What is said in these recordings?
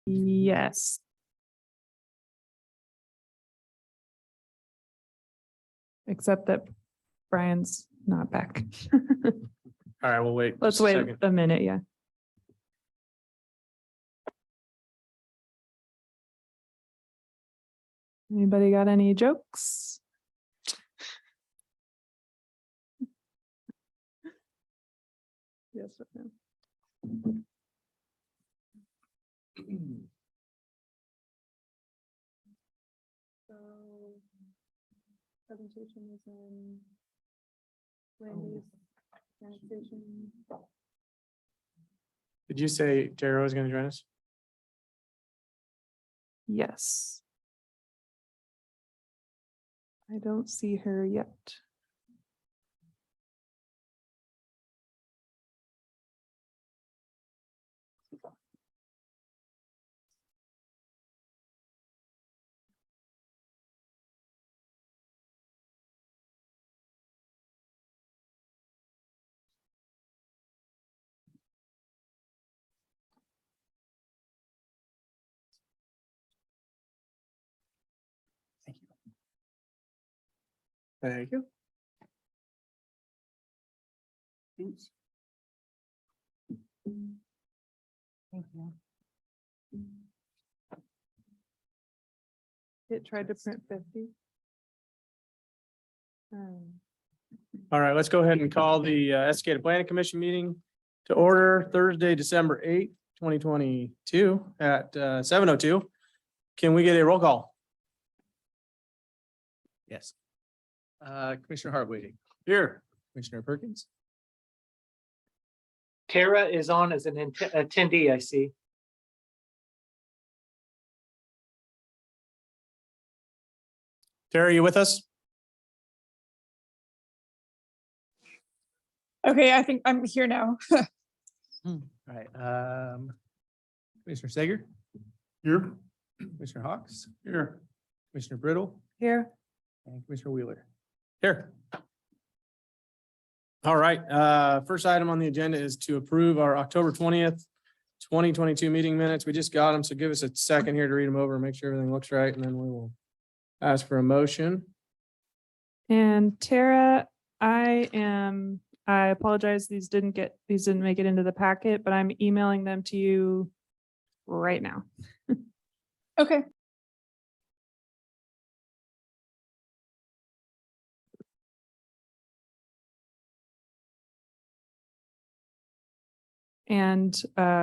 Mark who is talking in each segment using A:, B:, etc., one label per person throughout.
A: Yes. Except that Brian's not back.
B: All right, we'll wait.
A: Let's
B: just a
A: wait
B: second.
A: a minute, yeah. Anybody got any jokes? Yes or no? So presentation is in land use, sanitation.
B: Did you say Tara was going to join us?
A: Yes. I don't see her yet.
B: Thank you. Oops.
A: Thank you. It tried to print 50.
B: All right, let's go ahead and call the Escada Planning Commission meeting to order Thursday, December 8th, 2022 at 7:02. Can we get a roll call?
C: Yes. Commissioner Hartwig,
B: Here.
C: Commissioner Perkins,
D: Tara is on as an attendee, I see.
B: Tara, you with us?
E: Okay, I think I'm here now.
C: all right, Commissioner Sager,
B: Here.
C: Commissioner Hawks,
B: Here.
C: Commissioner Brittle,
A: Here.
C: and Commissioner Wheeler.
B: Here. All right, first item on the agenda is to approve our October 20th, 2022 meeting minutes. We just got them, so give us a second here to read them over, and make sure everything looks right, and then we will ask for a motion.
A: And Tara, I apologize, these didn't make it into the packet, but I'm emailing them to you right now.
E: Okay.
A: And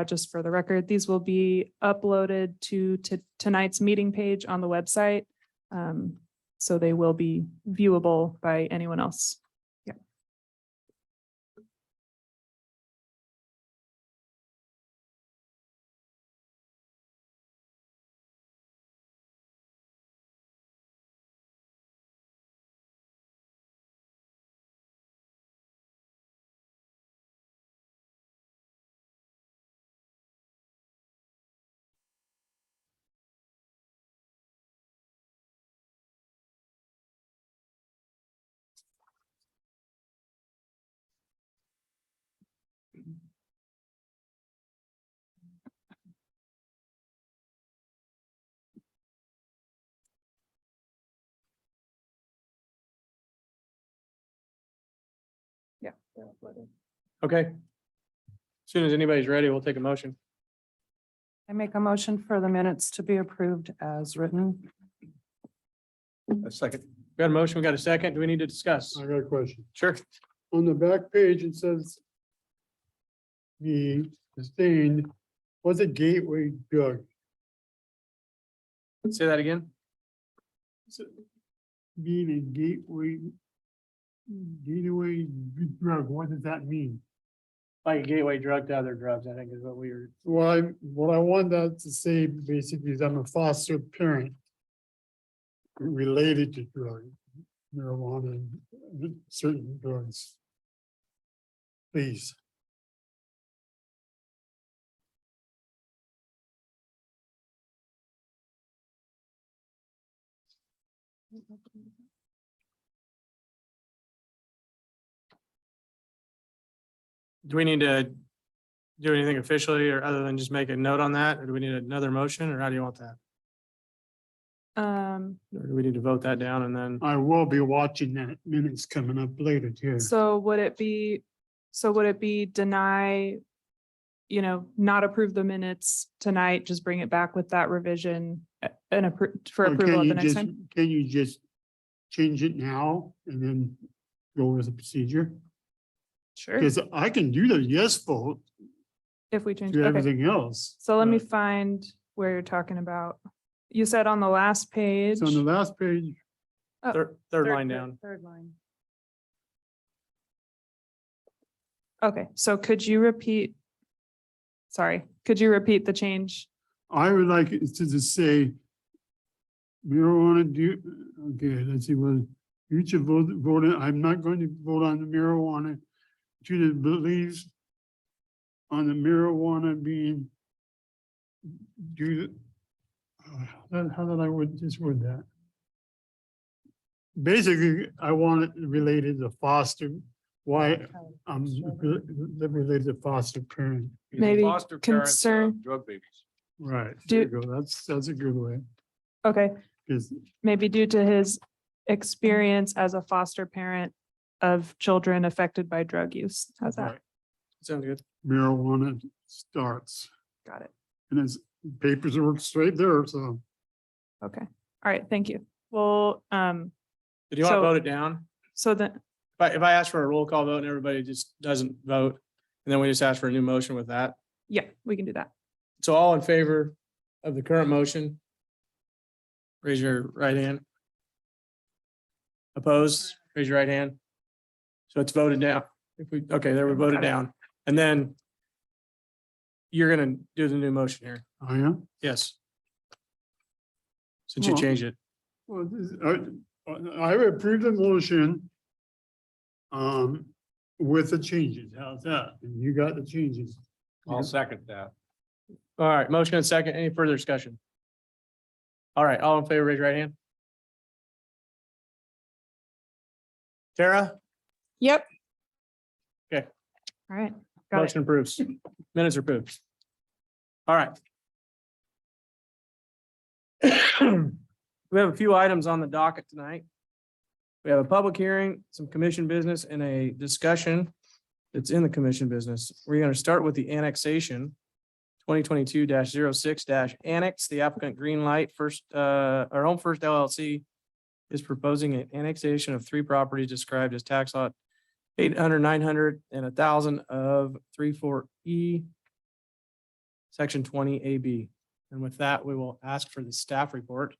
A: just for the record, these will be uploaded to tonight's meeting page on the website. So they will be viewable by anyone else. Yeah. Yeah. they're uploaded.
B: Okay. As soon as anybody's ready, we'll take a motion.
F: I make a motion for the minutes to be approved as written.
C: A second.
B: We got a motion, we got a second. Do we need to discuss?
G: I got a question.
B: Sure.
G: On the back page, it says the sustained was a gateway drug.
B: Say that again.
G: Being a gateway drug, what does that mean?
B: Like a gateway drug to other drugs, I think is what we were.
G: Well, what I wanted that to say basically is I'm a foster parent related to drug, marijuana, and certain drugs. Please.
B: Do we need to do anything officially or other than just make a note on that? Or do we need another motion or how do you want that? Or do we need to vote that down and then?
G: I will be watching that minutes coming up later too.
A: So would it be deny, not approve the minutes tonight, just bring it back with that revision and for
G: Or
A: approval
G: can
A: at
G: you
A: the next
G: just-
A: time?
G: Can you just change it now and then go with the procedure?
A: Sure,
G: Because I can do the yes vote
A: if we change,
G: to
A: okay.
G: everything else.
A: So let me
G: but
A: find where you're talking about. You said on the last page.
G: It's on the last page.
B: Third line down.
F: Third line.
A: Okay, so could you repeat? Sorry, could you repeat the change?
G: I would like it to just say marijuana okay, let's see what, you should vote, I'm not going to vote on the marijuana. Judith believes on the marijuana being how did I word that? Basically, I want it related to foster, why related to foster parent.
A: Maybe
C: Foster parents,
A: concern-
C: Drug babies.
G: Right,
A: Do-
G: there you go, that's a good way,
A: Okay,
G: because
A: maybe due to his experience as a foster parent of children affected by drug use. How's that?
B: Sounds good.
G: marijuana starts.
A: Got it.
G: And it's papers are straight there, so.
A: Okay, all right, thank you. Well,
B: Do you want to
A: So-
B: vote it down?
A: so then,
B: If I ask for a roll call vote and everybody just doesn't vote, and then we just ask for a new motion with that.
A: yeah, we can do that.
B: So all in favor of the current motion? Raise your right hand. Opposed, raise your right hand. So it's voted down. Okay, there we voted down. And then you're gonna do the new motion here.
G: I am.
B: Yes. Since you
G: Well-
B: changed it.
G: Well, I approve the motion. With the changes, how's that? And you got the changes.
C: I'll second that.
B: All right, motion and second. Any further discussion? All right, all in favor, raise your right hand. Tara,
E: Yep.
A: All right, got it.
B: motion approves. Minutes are approved. All right. We have a few items on the docket tonight. We have a public hearing, some commission business, and a discussion that's in the commission business. We're going to start with the annexation. 2022-06 annex, the applicant Greenlight First, our Home First LLC is proposing an annexation of 3 properties described as tax lot 800, 900, and 1,000 of 34E, section 20 AB. And with that, we will ask for the staff report.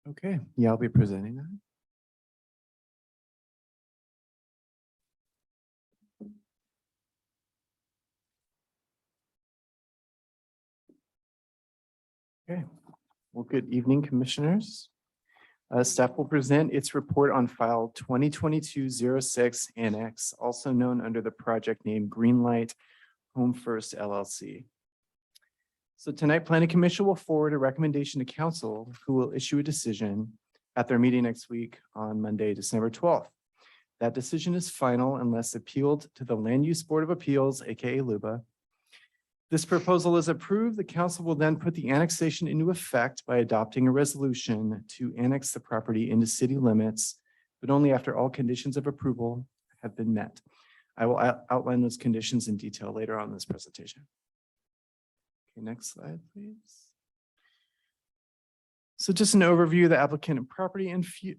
H: Okay, yeah, I'll be presenting that. Okay, well, good evening, commissioners. Staff will present its report on file 2022-06 annex, also known under the project name Greenlight Home First LLC. So tonight, Planning Commission will forward a recommendation to council, who will issue a decision at their meeting next week on Monday, December 12th. That decision is final unless appealed to the Land Use Board of Appeals, aka LUBA. This proposal is approved. The council will then put the annexation into effect by adopting a resolution to annex the property into city limits, but only after all conditions of approval have been met. I will outline those conditions in detail later on in this presentation. Okay, next slide, please. So just an overview of the applicant and property information.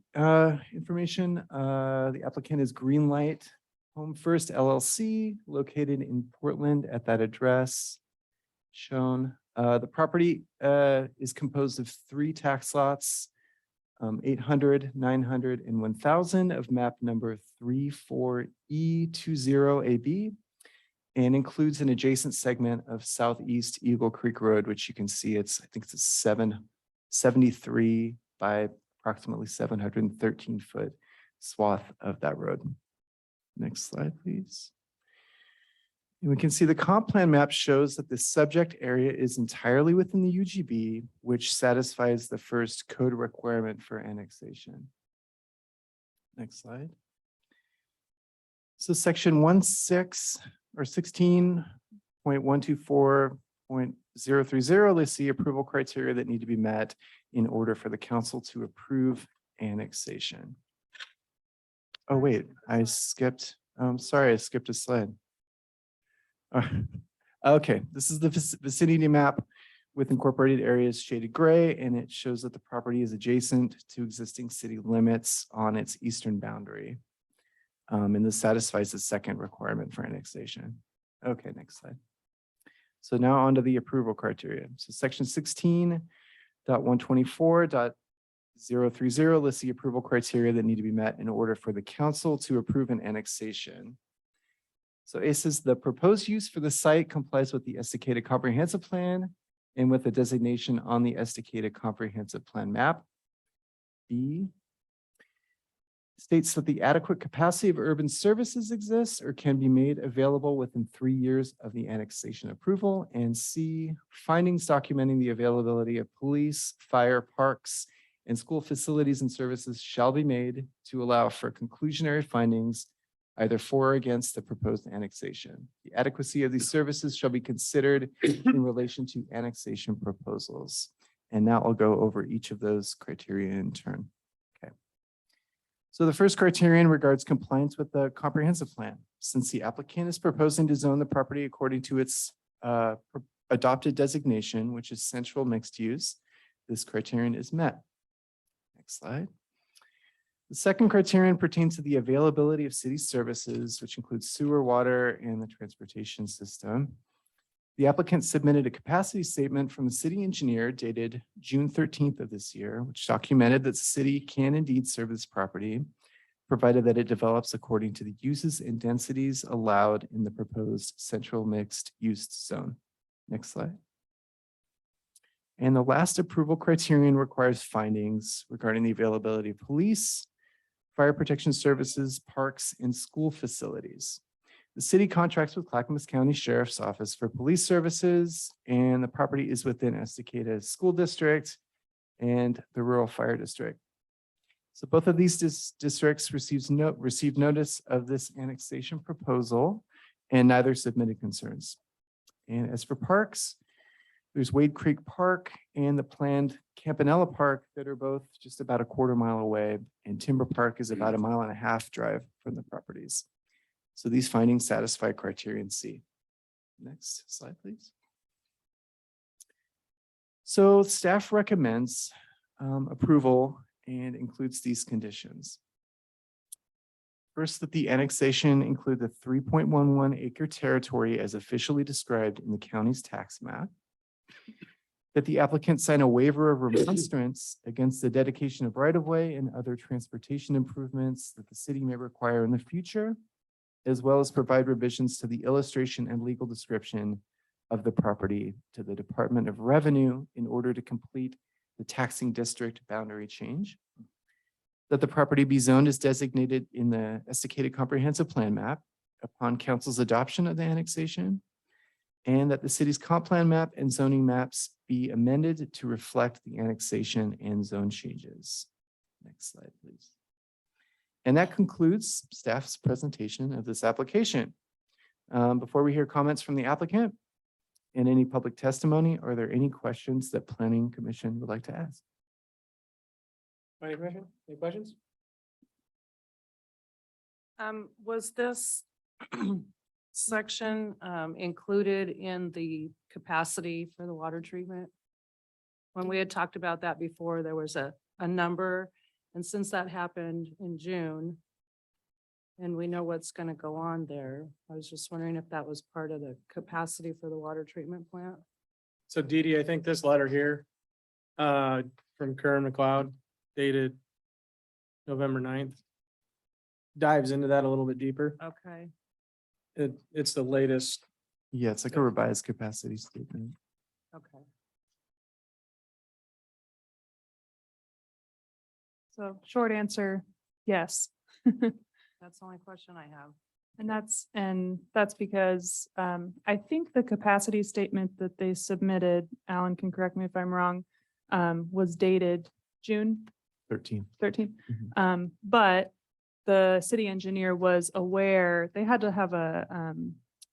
H: The applicant is Greenlight Home First LLC, located in Portland at that address shown. The property is composed of 3 tax lots, 800, 900, and 1,000 of map number 34E20AB, and includes an adjacent segment of Southeast Eagle Creek Road, which you can see I think it's a 773 by approximately 713-foot swath of that road. Next slide, please. And we can see the comp plan map shows that the subject area is entirely within the UGB, which satisfies the first code requirement for annexation. Next slide. So section 1.6 or 16.124.030 lists the approval criteria that need to be met in order for the council to approve annexation. Oh, wait, I skipped, sorry, I skipped a slide. Okay, this is the vicinity map with incorporated areas shaded gray, and it shows that the property is adjacent to existing city limits on its eastern boundary. And this satisfies the second requirement for annexation. Okay, next slide. So now on to the approval criteria. So section 16.124.030 lists the approval criteria that need to be met in order for the council to approve an annexation. So A says the proposed use for the site complies with the Estacada Comprehensive Plan and with the designation on the Estacada Comprehensive Plan map. B states that the adequate capacity of urban services exists or can be made available within 3 years of the annexation approval. And C, findings documenting the availability of police, fire, parks, and school facilities and services shall be made to allow for conclusionary findings either for or against the proposed annexation. The adequacy of these services shall be considered in relation to annexation proposals. And now I'll go over each of those criteria in turn. Okay. So the first criterion regards compliance with the comprehensive plan. Since the applicant is proposing to zone the property according to its adopted designation, which is central mixed use, this criterion is met. Next slide. The second criterion pertains to the availability of city services, which includes sewer, water, and the transportation system. The applicant submitted a capacity statement from the city engineer dated June 13th of this year, which documented that the city can indeed serve this property, provided that it develops according to the uses and densities allowed in the proposed central mixed use zone. Next slide. And the last approval criterion requires findings regarding the availability of police, fire protection services, parks, and school facilities. The city contracts with Clackamas County Sheriff's Office for police services, and the property is within Estacada School District and the Rural Fire District. So both of these districts received notice of this annexation proposal, and neither submitted concerns. And as for parks, there's Wade Creek Park and the planned Campanella Park that are both just about a quarter mile away, and Timber Park is about a 1.5 mile drive from the properties. So these findings satisfy criterion C. Next slide, please. So staff recommends approval and includes these conditions. First, that the annexation include the 3.11 acre territory as officially described in the county's tax map. That the applicant sign a waiver of remonstrance against the dedication of right-of-way and other transportation improvements that the city may require in the future, as well as provide revisions to the illustration and legal description of the property to the Department of Revenue in order to complete the taxing district boundary change. That the property be zoned as designated in the Estacada Comprehensive Plan map upon council's adoption of the annexation. And that the city's comp plan map and zoning maps be amended to reflect the annexation and zone changes. Next slide, please. And that concludes staff's presentation of this application. Before we hear comments from the applicant and any public testimony, are there any questions that Planning Commission would like to ask?
B: Planning Commission, any questions?
F: Was this section included in the capacity for the water treatment? When we had talked about that before, there was a number, and since that happened in June, and we know what's going to go on there, I was just wondering if that was part of the capacity for the water treatment plant.
B: So Dee Dee, I think this letter here from Kern McLeod dated November 9th dives into that a little bit deeper.
F: Okay.
B: It's the latest.
H: Yeah, it's like a revised capacity statement.
F: Okay.
A: So short answer, yes.
F: That's the only question I have.
A: And that's because I think the capacity statement that they submitted, Alan can correct me if I'm wrong, was dated June
H: 13.
A: 13th.
H: Mhm.
A: But the city engineer was aware, they had to have a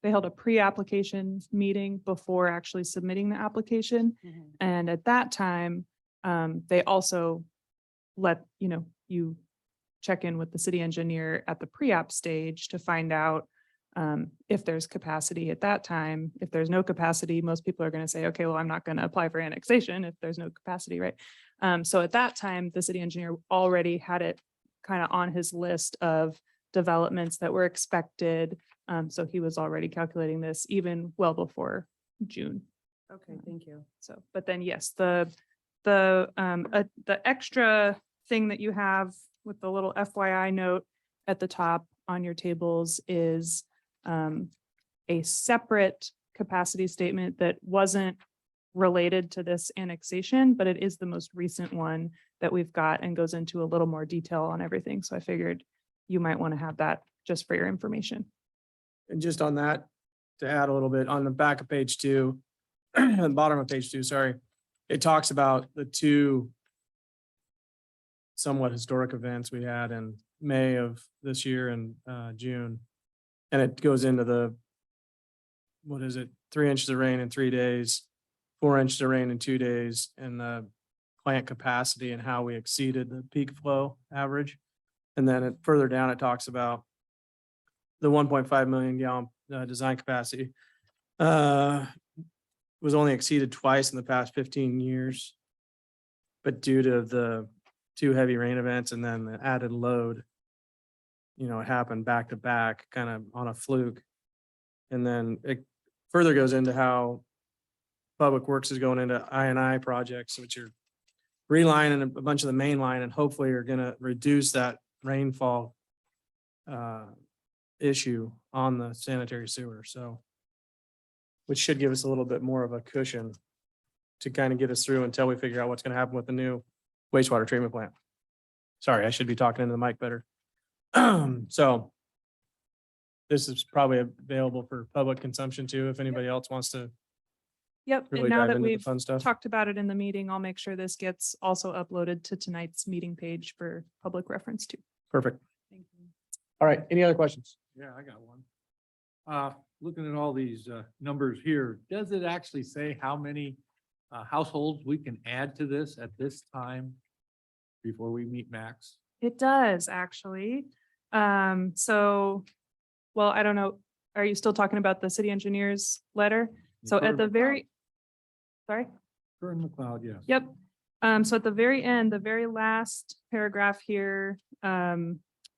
A: they held a pre-application meeting before actually submitting the application.
F: Mhm.
A: And at that time, they also let, you check in with the city engineer at the pre-app stage to find out if there's capacity at that time. If there's no capacity, most people are going to say, okay, well, I'm not going to apply for annexation if there's no capacity, right? So at that time, the city engineer already had it kind of on his list of developments that were expected. So he was already calculating this even well before June.
F: Okay, thank you.
A: So, but then yes, the extra thing that you have with the little FYI note at the top on your tables is a separate capacity statement that wasn't related to this annexation, but it is the most recent one that we've got and goes into a little more detail on everything. So I figured you might want to have that just for your information.
B: And just on that, to add a little bit, on the back of page 2, the bottom of page 2, sorry, it talks about the two somewhat historic events we had in May of this year and June. And it goes into the, what is it, 3 inches of rain in 3 days, 4 inches of rain in 2 days, and the plant capacity and how we exceeded the peak flow average. And then further down, it talks about the 1.5 million gallon design capacity was only exceeded twice in the past 15 years. But due to the 2 heavy rain events and then the added load, it happened back to back, kind of on a fluke. And then it further goes into how Public Works is going into I&I projects, which are relining a bunch of the main line and hopefully are gonna reduce that rainfall issue on the sanitary sewer, so. Which should give us a little bit more of a cushion to kind of get us through until we figure out what's gonna happen with the new wastewater treatment plant. Sorry, I should be talking into the mic better. So. This is probably available for public consumption too, if anybody else wants to
A: Yep,
B: really
A: and now
B: dive
A: that
B: into the
A: we've
B: fun stuff.
A: talked about it in the meeting, I'll make sure this gets also uploaded to tonight's meeting page for public reference too.
B: Perfect.
A: Thank you.
B: All right, any other questions?
C: Yeah, I got one. Looking at all these numbers here, does it actually say how many households we can add to this at this time before we meet max?
A: It does, actually. So, well, I don't know. Are you still talking about the city engineer's letter? So at the very, sorry?
C: Kern McLeod, yes.
A: Yep. So at the very end, the very last paragraph here,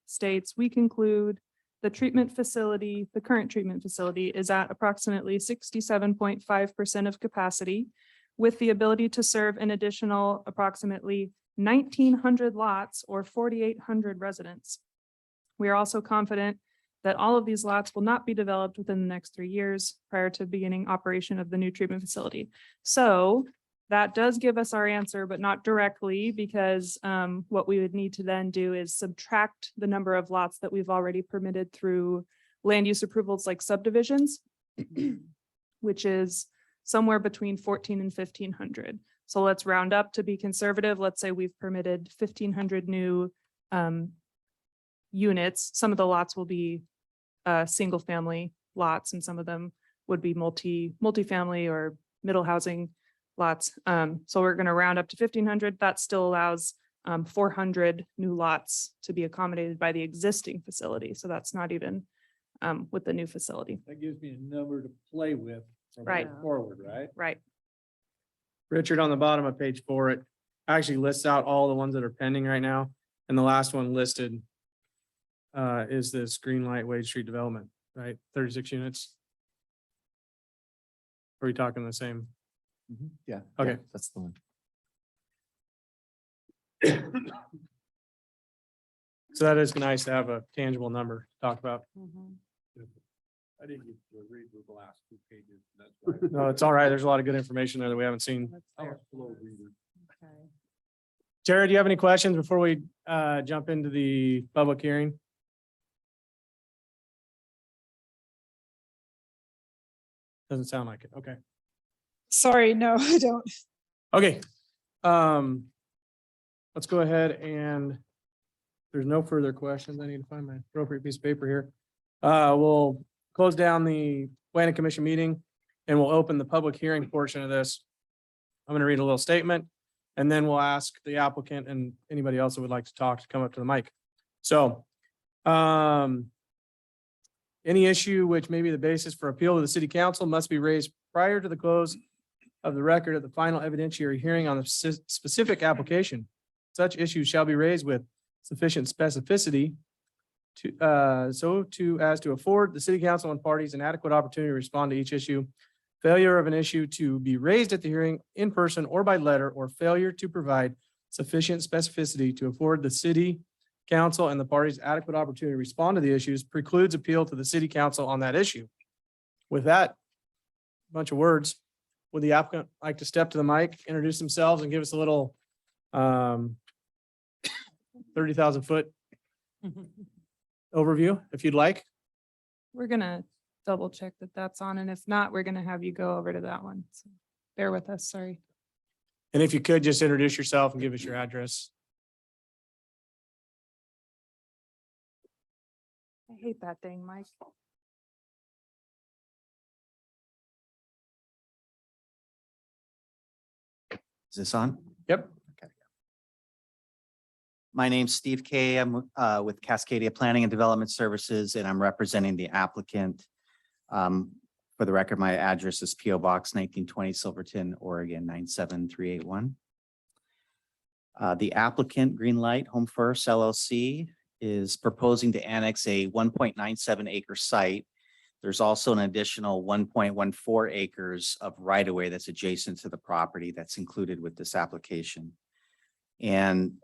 A: states, we conclude the treatment facility, the current treatment facility is at approximately 67.5% of capacity with the ability to serve an additional approximately 1,900 lots or 4,800 residents. We are also confident that all of these lots will not be developed within the next 3 years prior to beginning operation of the new treatment facility. So that does give us our answer, but not directly, because what we would need to then do is subtract the number of lots that we've already permitted through land use approvals like subdivisions, which is somewhere between 14 and 1,500. So let's round up to be conservative. Let's say we've permitted 1,500 new units. Some of the lots will be single family lots and some of them would be multifamily or middle housing lots. So we're going to round up to 1,500. That still allows 400 new lots to be accommodated by the existing facility. So that's not even with the new facility.
C: That gives me a number to play with from
A: Right.
C: here forward, right?
A: Right.
B: Richard, on the bottom of page 4, it actually lists out all the ones that are pending right now. And the last one listed is this Greenlight Wade Street development, right? 36 units. Are we talking the same?
H: Yeah.
B: Okay.
H: yeah, That's the one.
B: So that is nice to have a tangible number to talk about.
F: Mhm.
C: I didn't get to read the last 2 pages. That's why.
B: No, it's all right. There's a lot of good information there that we haven't seen.
F: That's
C: I'm a
F: fair.
C: slow reader.
F: Okay.
B: Jared, do you have any questions before we jump into the public hearing? Doesn't sound like it. Okay.
E: Sorry, no, I don't.
B: Okay. Let's go ahead and there's no further questions. I need to find my appropriate piece of paper here. We'll close down the planning commission meeting and we'll open the public hearing portion of this. I'm going to read a little statement and then we'll ask the applicant and anybody else that would like to talk to come up to the mic. So, any issue which may be the basis for appeal to the city council must be raised prior to the close of the record of the final evidentiary hearing on the specific application. Such issues shall be raised with sufficient specificity to as to afford the city council and parties an adequate opportunity to respond to each issue. Failure of an issue to be raised at the hearing in person or by letter, or failure to provide sufficient specificity to afford the city council and the parties adequate opportunity to respond to the issues precludes appeal to the city council on that issue. With that bunch of words, would the applicant like to step to the mic, introduce themselves and give us a little 30,000 foot overview, if you'd like?
A: We're gonna double check that that's on, and if not, we're gonna have you go over to that one. So bear with us, sorry.
B: And if you could just introduce yourself and give us your address.
A: I hate that thing, Mike.
I: Is this on?
B: Yep.
I: My name's Steve Kay. I'm with Cascadia Planning and Development Services, and I'm representing the applicant. For the record, my address is P O Box 1920 Silverton, Oregon 97381. The applicant, Greenlight Home First LLC, is proposing to annex a 1.97 acre site. There's also an additional 1.14 acres of right-of-way that's adjacent to the property that's included with this application. And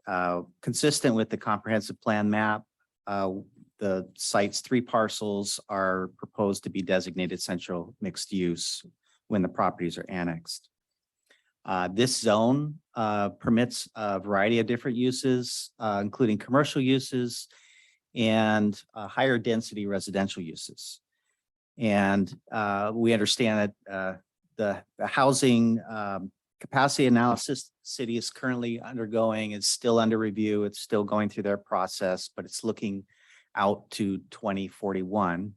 I: consistent with the comprehensive plan map, the site's 3 parcels are proposed to be designated central mixed use when the properties are annexed. This zone permits a variety of different uses, including commercial uses and higher density residential uses. And we understand that the housing capacity analysis city is currently undergoing is still under review. It's still going through their process, but it's looking out to 2041.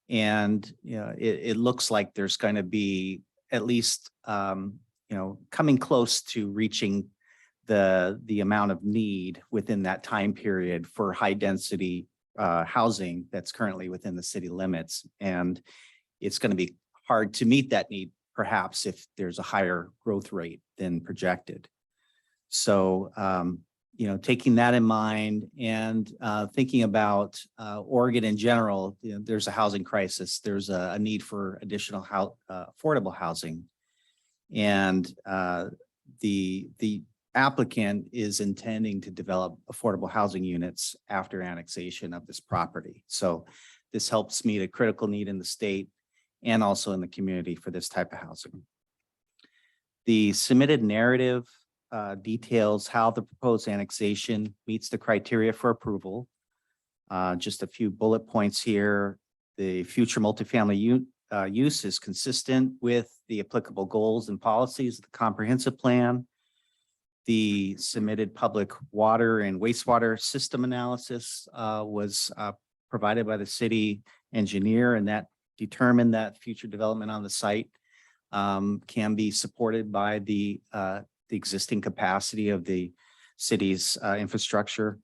I: And it looks like there's going to be at least coming close to reaching the amount of need within that time period for high density housing that's currently within the city limits. And it's going to be hard to meet that need, perhaps, if there's a higher growth rate than projected. So, taking that in mind and thinking about Oregon in general, there's a housing crisis. There's a need for additional affordable housing. And the applicant is intending to develop affordable housing units after annexation of this property. So this helps meet a critical need in the state and also in the community for this type of housing. The submitted narrative details how the proposed annexation meets the criteria for approval. Just a few bullet points here. The future multifamily use is consistent with the applicable goals and policies of the comprehensive plan. The submitted public water and wastewater system analysis was provided by the city engineer, and that determined that future development on the site can be supported by the existing capacity of the city's infrastructure.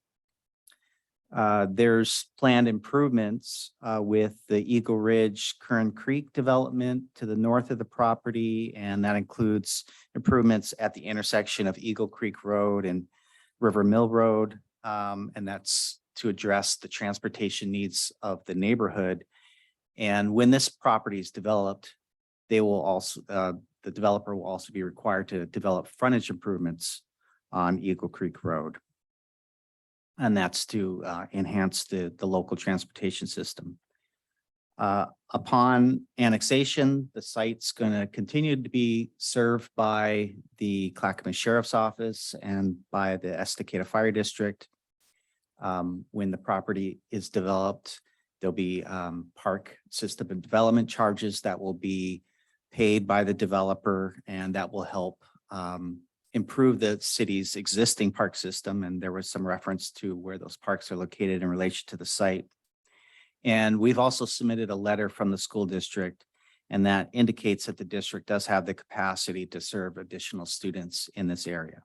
I: There's planned improvements with the Eagle Ridge Kern Creek development to the north of the property, and that includes improvements at the intersection of Eagle Creek Road and River Mill Road, and that's to address the transportation needs of the neighborhood. And when this property is developed, they will also the developer will also be required to develop frontage improvements on Eagle Creek Road. And that's to enhance the local transportation system. Upon annexation, the site's going to continue to be served by the Clackamas Sheriff's Office and by the Estacada Fire District. When the property is developed, there'll be park system and development charges that will be paid by the developer, and that will help improve the city's existing park system. And there was some reference to where those parks are located in relation to the site. And we've also submitted a letter from the school district, and that indicates that the district does have the capacity to serve additional students in this area.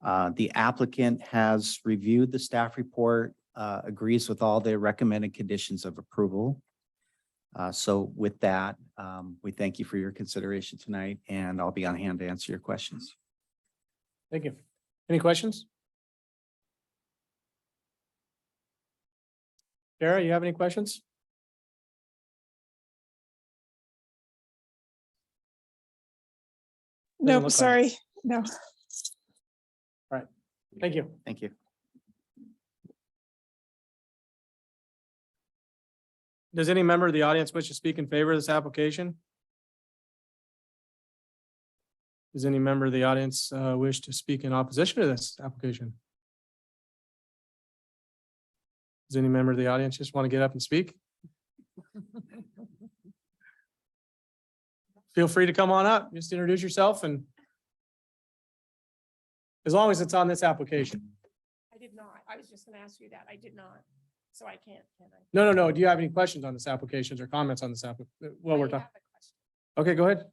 I: The applicant has reviewed the staff report, agrees with all the recommended conditions of approval. So with that, we thank you for your consideration tonight, and I'll be on hand to answer your questions.
B: Thank you. Any questions? Sarah, you have any questions? look
E: Nope,
B: like it.
E: sorry, no.
B: Thank you.
I: Thank you.
B: Does any member of the audience wish to speak in favor of this application? Does any member of the audience wish to speak in opposition to this application? Does any member of the audience just want to get up and speak? Feel free to come on up, just introduce yourself, and as long as it's on this application.
J: I did not. I was just gonna ask you that. I did not. So I can't, can I?
B: No. Do you have any questions on this applications or comments on this app? Well, we're
J: I
B: talking.
J: have a question.
B: Okay, go ahead.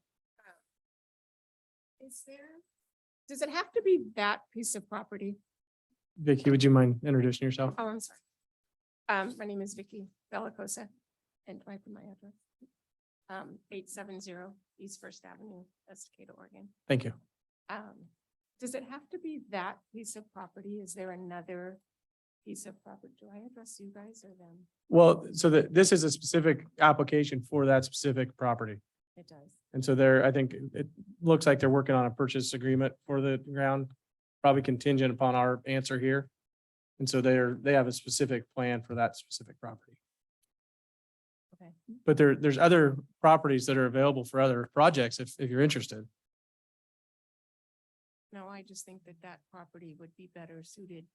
J: Is there, does it have to be that piece of property?
B: Vicky, would you mind introducing yourself?
J: Oh, I'm sorry. My name is Vicky Bellacosa, and I put my address. 870 East First Avenue, Estacado, Oregon.
B: Thank you.
J: Does it have to be that piece of property? Is there another piece of property? Do I address you guys or them?
B: Well, so this is a specific application for that specific property.
J: It does.
B: And so I think it looks like they're working on a purchase agreement for the ground, probably contingent upon our answer here. And so they have a specific plan for that specific property.
J: Okay.
B: But there's other properties that are available for other projects if you're interested.
J: No, I just think that that property would be better suited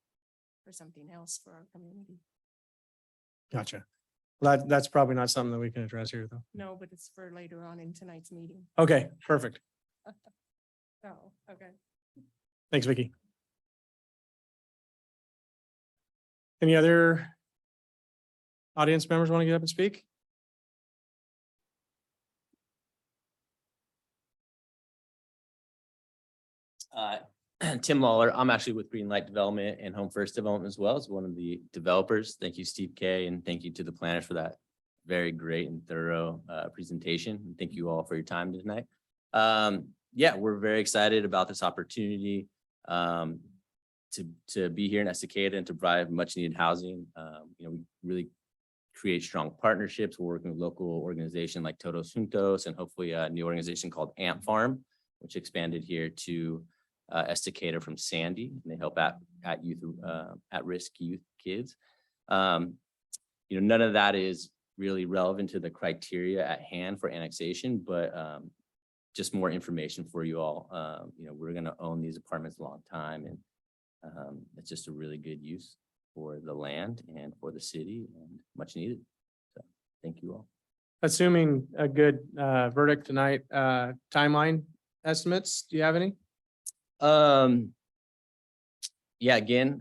J: for something else for our community.
B: Gotcha. Well, that's probably not something that we can address here, though.
J: No, but it's for later on in tonight's meeting.
B: Okay, perfect.
J: Oh, okay.
B: Thanks, Vicky. Any other audience members want to get up and speak?
K: Tim Lawler. I'm actually with Greenlight Development and Home First Development as well as one of the developers. Thank you, Steve K, and thank you to the planners for that very great and thorough presentation. And thank you all for your time tonight. Yeah, we're very excited about this opportunity to be here in Estacado and to provide much needed housing. We really create strong partnerships. We're working with local organization like Todos Juntos and hopefully a new organization called Ant Farm, which expanded here to Estacado from Sandy, and they help at youth at-risk youth kids. None of that is really relevant to the criteria at hand for annexation, but just more information for you all. We're going to own these apartments a long time, and it's just a really good use for the land and for the city, and much needed. So thank you all.
B: Assuming a good verdict tonight, timeline estimates, do you have any?
K: Yeah, again,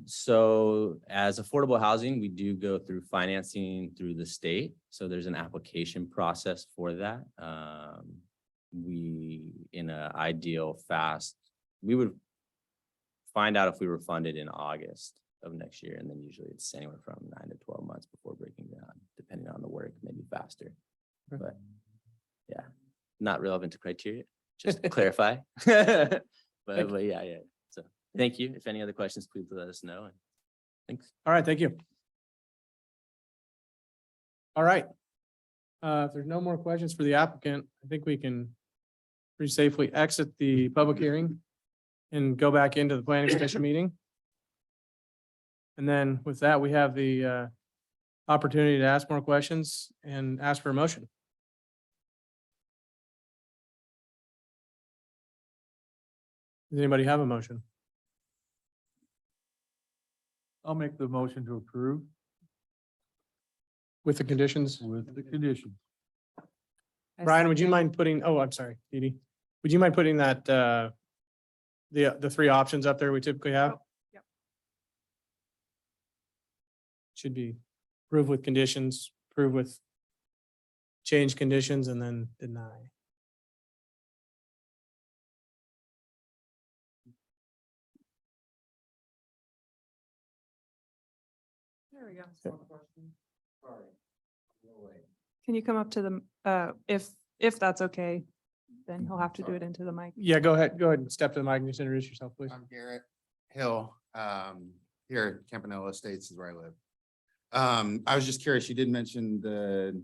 K: so as affordable housing, we do go through financing through the state. So there's an application process for that. We, in an ideal fast, we would find out if we were funded in August of next year. And then usually it's anywhere from 9 to 12 months before breaking down, depending on the work, maybe faster.
B: Okay.
K: But yeah, not relevant to criteria, just to clarify. But yeah. So thank you. If any other questions, please let us know. And thanks.
B: All right, thank you. All right. If there's no more questions for the applicant, I think we can pretty safely exit the public hearing and go back into the planning commission meeting. And then with that, we have the opportunity to ask more questions and ask for a motion. Does anybody have a motion?
C: I'll make the motion to approve
B: With the conditions?
C: with the condition.
B: Brian, would you mind putting, oh, I'm sorry, Dee Dee. Would you mind putting that, the three options up there we typically have?
J: Yep.
B: Should be approve with conditions, approve with change conditions, and then deny.
A: There we go. Can you come up to the, if that's okay, then he'll have to do it into the mic.
B: Yeah, go ahead and step to the mic and just introduce yourself, please.
L: I'm Garrett Hill, here at Campanella Estates is where I live. I was just curious, you did mention the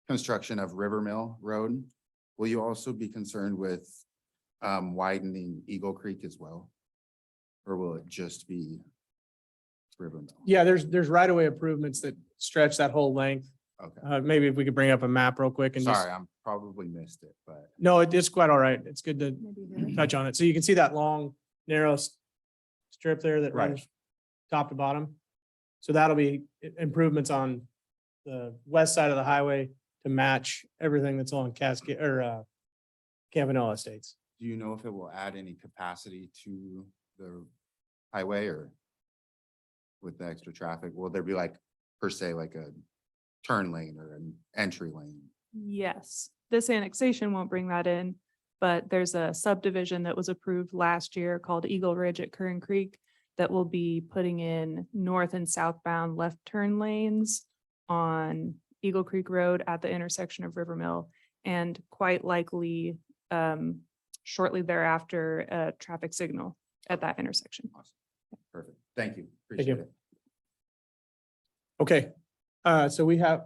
L: construction of River Mill Road. Will you also be concerned with widening Eagle Creek as well? Or will it just be River Mill?
B: Yeah, there's right of way improvements that stretch that whole length.
L: Okay,
B: Maybe if we could bring up a map real quick and just,
L: sorry, I'm probably missed it, but
B: no, it's quite all right. It's good to
A: Maybe here.
B: touch on it. So you can see that long, narrow strip there that
L: Right.
B: runs top to bottom. So that'll be improvements on the west side of the highway to match everything that's on Cascade or Campanella Estates.
L: do you know if it will add any capacity to the highway or with the extra traffic? Will there be like, per se, like a turn lane or an entry lane?
A: Yes, this annexation won't bring that in, but there's a subdivision that was approved last year called Eagle Ridge at Curran Creek that will be putting in north and southbound left turn lanes on Eagle Creek Road at the intersection of River Mill, and quite likely shortly thereafter, a traffic signal at that intersection.
L: Perfect, thank you.
B: Thank you.
L: Appreciate it.
B: Okay, so we have,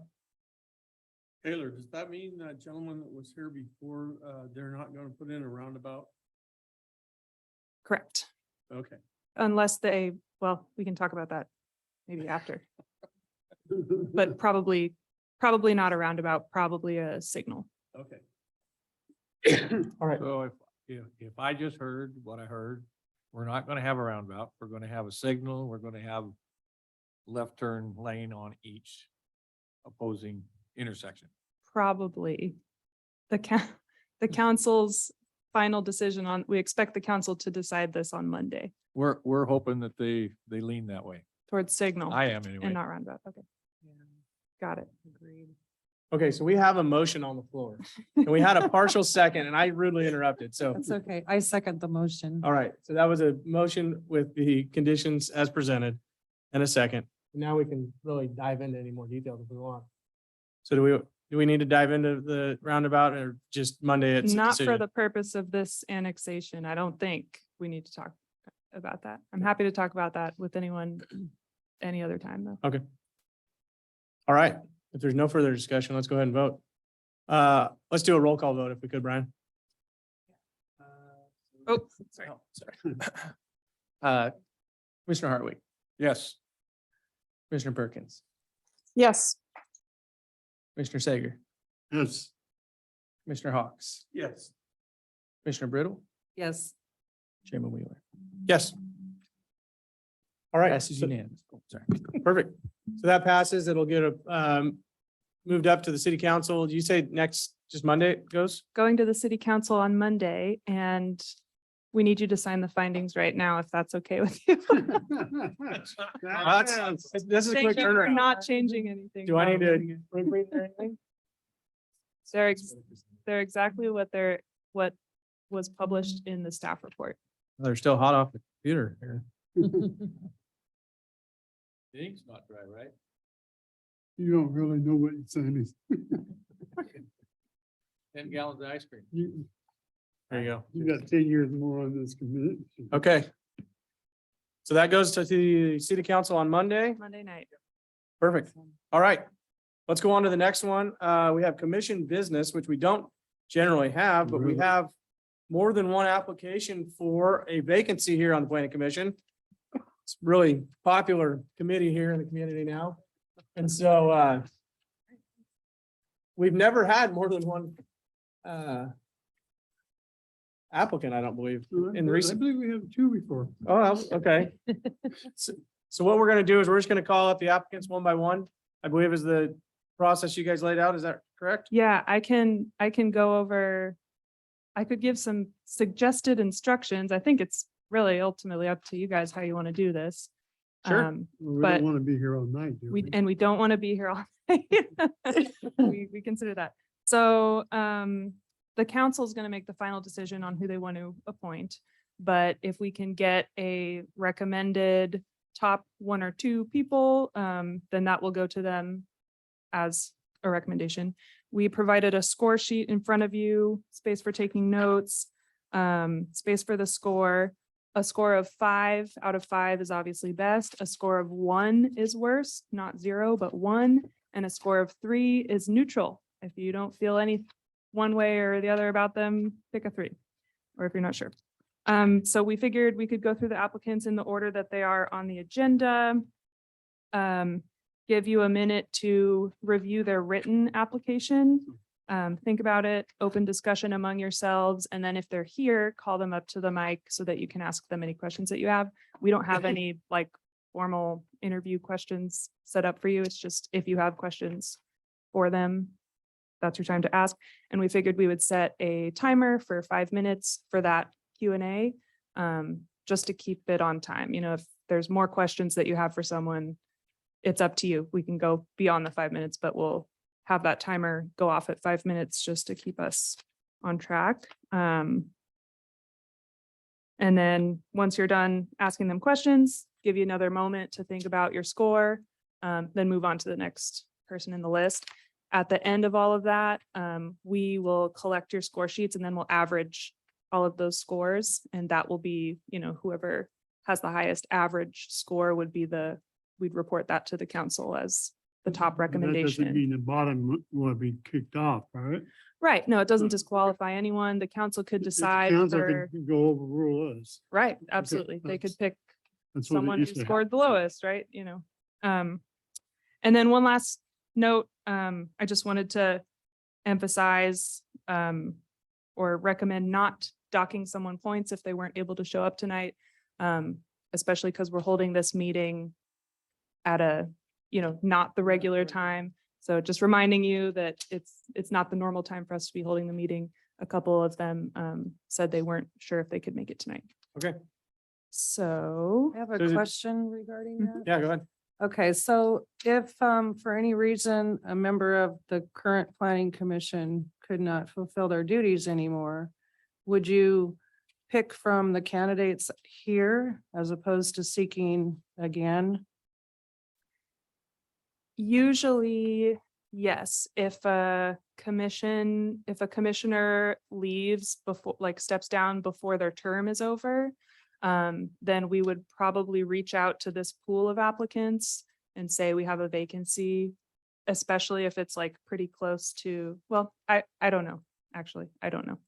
G: Taylor, does that mean that gentleman that was here before, they're not gonna put in a roundabout?
A: Correct.
G: Okay.
A: Unless they, well, we can talk about that maybe after, but probably not a roundabout, probably a signal.
G: Okay.
B: all right,
C: So if I just heard what I heard, we're not gonna have a roundabout. We're gonna have a signal. We're gonna have left turn lane on each opposing intersection.
A: Probably. The council's final decision on, we expect the council to decide this on Monday
C: We're hoping that they lean that way.
A: towards signal
C: I am
A: and
C: anyway.
A: not roundabout. Okay, got it.
F: Agreed.
B: okay, so we have a motion on the floor and we had a partial second and I rudely interrupted, so.
F: That's okay. I second the motion.
B: All right, so that was a motion with the conditions as presented and a second. Now we can really dive into any more details if we want. So do we need to dive into the roundabout or just Monday? It's a
A: Not for
B: decision?
A: the purpose of this annexation. I don't think we need to talk about that. I'm happy to talk about that with anyone any other time though.
B: Okay. All right, if there's no further discussion, let's go ahead and vote. Let's do a roll call vote if we could, Brian.
A: Oh,
B: Sorry. Commissioner Hartwick,
C: Yes.
B: Commissioner Perkins,
E: Yes.
B: Commissioner Sager,
G: Yes.
B: Commissioner Hawks,
G: Yes.
B: Commissioner Brittle,
F: Yes.
B: Chairman Wheeler. Yes. All right.
I: Passes
B: so-
I: unanimous. Oh, sorry.
B: Perfect. So that passes. It'll get moved up to the city council. Do you say next, just Monday it goes?
A: going to the city council on Monday, and we need you to sign the findings right now, if that's okay with you.
B: This is a
A: Thank
B: quick
A: you for
B: turnaround.
A: not changing anything.
B: Do I need to
A: Bob.
B: proofread or anything?
A: They're exactly what was published in the staff report.
B: They're still hot off the computer here.
C: The ink's not dry, right?
G: You don't really know what you're saying.
C: 10 gallons of ice cream.
G: You,
B: There you go.
G: you got 10 years more on this committee.
B: Okay. So that goes to the city council on Monday.
A: Monday night.
B: Perfect. All right. Let's go on to the next one. We have commission business, which we don't generally have, but we
G: Really?
B: have more than one application for a vacancy here on the planning commission. It's a really popular committee here in the community now. And so we've never had more than one applicant, I don't believe, in
G: I
B: recent.
G: believe we have 2 before.
B: Oh, okay. So what we're gonna do is we're just gonna call up the applicants one by one, I believe is the process you guys laid out. Is that correct?
A: Yeah, I can go over, I could give some suggested instructions. I think it's really ultimately up to you guys how you want to do this.
B: Sure.
G: We
A: But
G: don't want to be here all night, do we?
A: we don't want to be here all night. We consider that. So the council is going to make the final decision on who they want to appoint. But if we can get a recommended top 1 or 2 people, then that will go to them as a recommendation. We provided a score sheet in front of you, space for taking notes, space for the score. A score of 5 out of 5 is obviously best. A score of 1 is worse, not 0, but 1. And a score of 3 is neutral. If you don't feel any one way or the other about them, pick a 3, or if you're not sure. So we figured we could go through the applicants in the order that they are on the agenda. Give you a minute to review their written application. Think about it, open discussion among yourselves, and then if they're here, call them up to the mic so that you can ask them any questions that you have. We don't have any like formal interview questions set up for you. It's just if you have questions for them, that's your time to ask. And we figured we would set a timer for 5 minutes for that Q&A, just to keep it on time. You know, if there's more questions that you have for someone, it's up to you. We can go beyond the 5 minutes, but we'll have that timer go off at 5 minutes just to keep us on track. And then once you're done asking them questions, give you another moment to think about your score, then move on to the next person in the list. At the end of all of that, we will collect your score sheets and then we'll average all of those scores. And that will be, you know, whoever has the highest average score would be we'd report that to the council as the top
G: That doesn't
A: recommendation.
G: mean the bottom will be kicked off, right?
A: Right, no, it doesn't disqualify anyone. The council could
G: The
A: decide
G: council
A: for,
G: can Go overrule us.
A: right, absolutely. They could pick
G: That's what it
A: someone who
G: used to
A: scored
G: happen.
A: the lowest, right, you know. And then one last note, I just wanted to emphasize or recommend not docking someone points if they weren't able to show up tonight, especially because we're holding this meeting at a, you know, not the regular time. So just reminding you that it's not the normal time for us to be holding the meeting. A couple of them said they weren't sure if they could make it tonight.
B: Okay,
A: So
F: I have
B: Does
F: a
B: it-
F: question regarding that.
B: yeah, go ahead.
F: Okay, so if for any reason a member of the current planning commission could not fulfill their duties anymore, would you pick from the candidates here as opposed to seeking again?
A: usually, yes, if a commissioner leaves before, like steps down before their term is over, then we would probably reach out to this pool of applicants and say we have a vacancy, especially if it's like pretty close to, well, I don't know, actually, I don't know.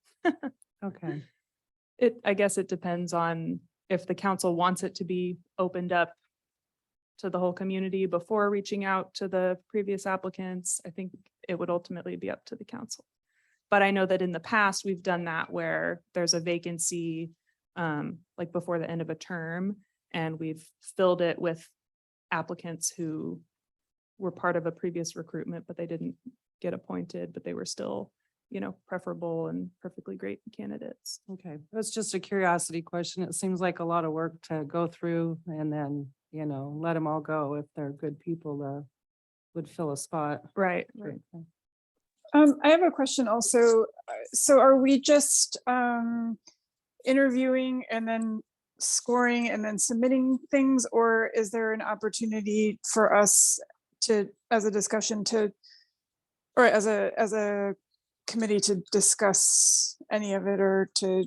F: Okay,
A: I guess it depends on if the council wants it to be opened up to the whole community before reaching out to the previous applicants. I think it would ultimately be up to the council. But I know that in the past, we've done that where there's a vacancy like before the end of a term, and we've filled it with applicants who were part of a previous recruitment, but they didn't get appointed, but they were still, you know, preferable and perfectly great candidates.
F: okay. That's just a curiosity question. It seems like a lot of work to go through and then, you know, let them all go if they're good people that would fill a spot.
A: Right, right.
F: Okay.
E: I have a question also. So are we just interviewing and then scoring and then submitting things, or is there an opportunity for us to, as a discussion to, or as a committee to discuss any of it, or to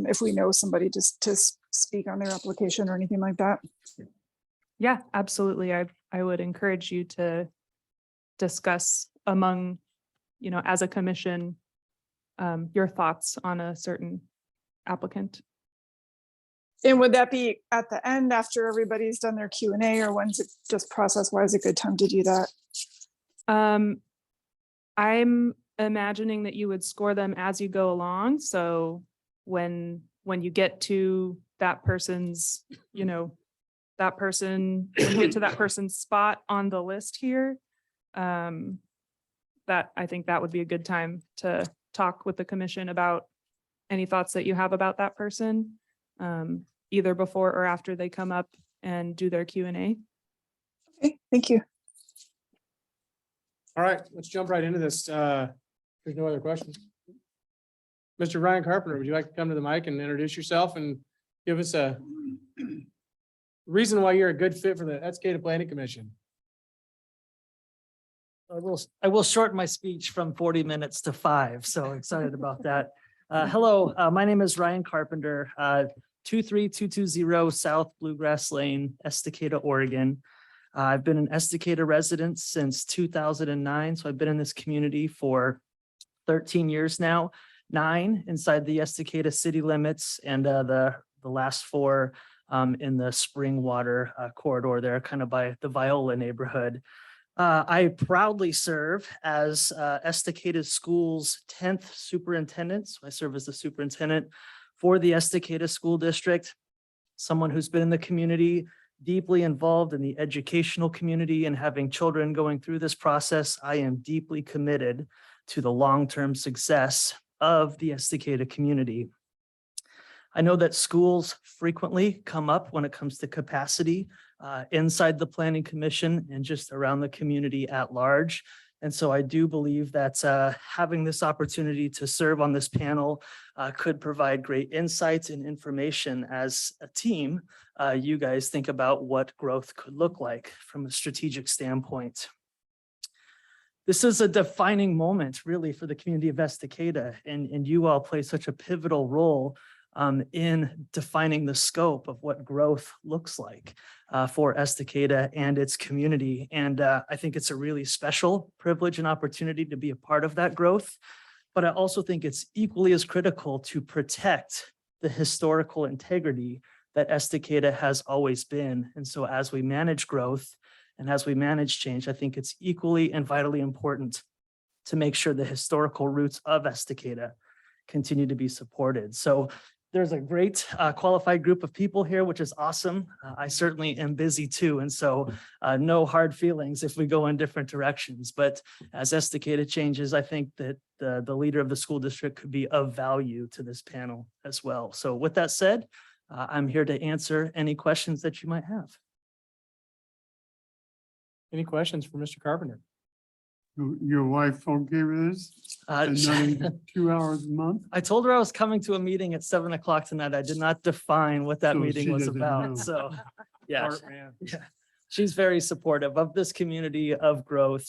E: if we know somebody just to speak on their application or anything like that?
A: Yeah, absolutely. I would encourage you to discuss among, you know, as a commission, your thoughts on a certain applicant.
E: And would that be at the end after everybody's done their Q&A, or when's it just process-wise a good time to do that?
A: I'm imagining that you would score them as you go along. So when you get to that person's, you know, that person, when you get to that person's spot on the list here, that I think that would be a good time to talk with the commission about any thoughts that you have about that person, either before or after they come up and do their Q&A.
E: Okay, thank you.
B: All right, let's jump right into this. There's no other questions. Mr. Ryan Carpenter, would you like to come to the mic and introduce yourself and give us a reason why you're a good fit for the Escada Planning Commission?
M: I will shorten my speech from 40 minutes to 5, so excited about that. Hello, my name is Ryan Carpenter, 23220 South Bluegrass Lane, Estacada, Oregon. I've been an Estacada resident since 2009, so I've been in this community for 13 years now, 9 inside the Estacada city limits, and the last 4 in the Springwater corridor there, kind of by the Viola neighborhood. I proudly serve as Estacada Schools 10th superintendent. So I serve as the superintendent for the Estacada School District, someone who's been in the community, deeply involved in the educational community and having children going through this process. I am deeply committed to the long-term success of the Estacada community. I know that schools frequently come up when it comes to capacity inside the Planning Commission and just around the community at large. And so I do believe that having this opportunity to serve on this panel could provide great insights and information as a team. You guys think about what growth could look like from a strategic standpoint. This is a defining moment really for the community of Estacada, and you all play such a pivotal role in defining the scope of what growth looks like for Estacada and its community. And I think it's a really special privilege and opportunity to be a part of that growth. But I also think it's equally as critical to protect the historical integrity that Estacada has always been. And so as we manage growth and as we manage change, I think it's equally and vitally important to make sure the historical roots of Estacada continue to be supported. So there's a great qualified group of people here, which is awesome. I certainly am busy too. And so no hard feelings if we go in different directions. But as Estacada changes, I think that the leader of the school district could be of value to this panel as well. So with that said, I'm here to answer any questions that you might have.
B: Any questions for Mr. Carpenter?
G: Your wife okay with this? Another 2 hours a month?
M: I told her I was coming to a meeting at 7 o'clock tonight. I did not define what that
G: So
M: meeting
G: she
M: was
G: doesn't
M: about.
G: know.
M: So, yeah.
C: Smart man.
M: Yeah, she's very supportive of this community, of growth,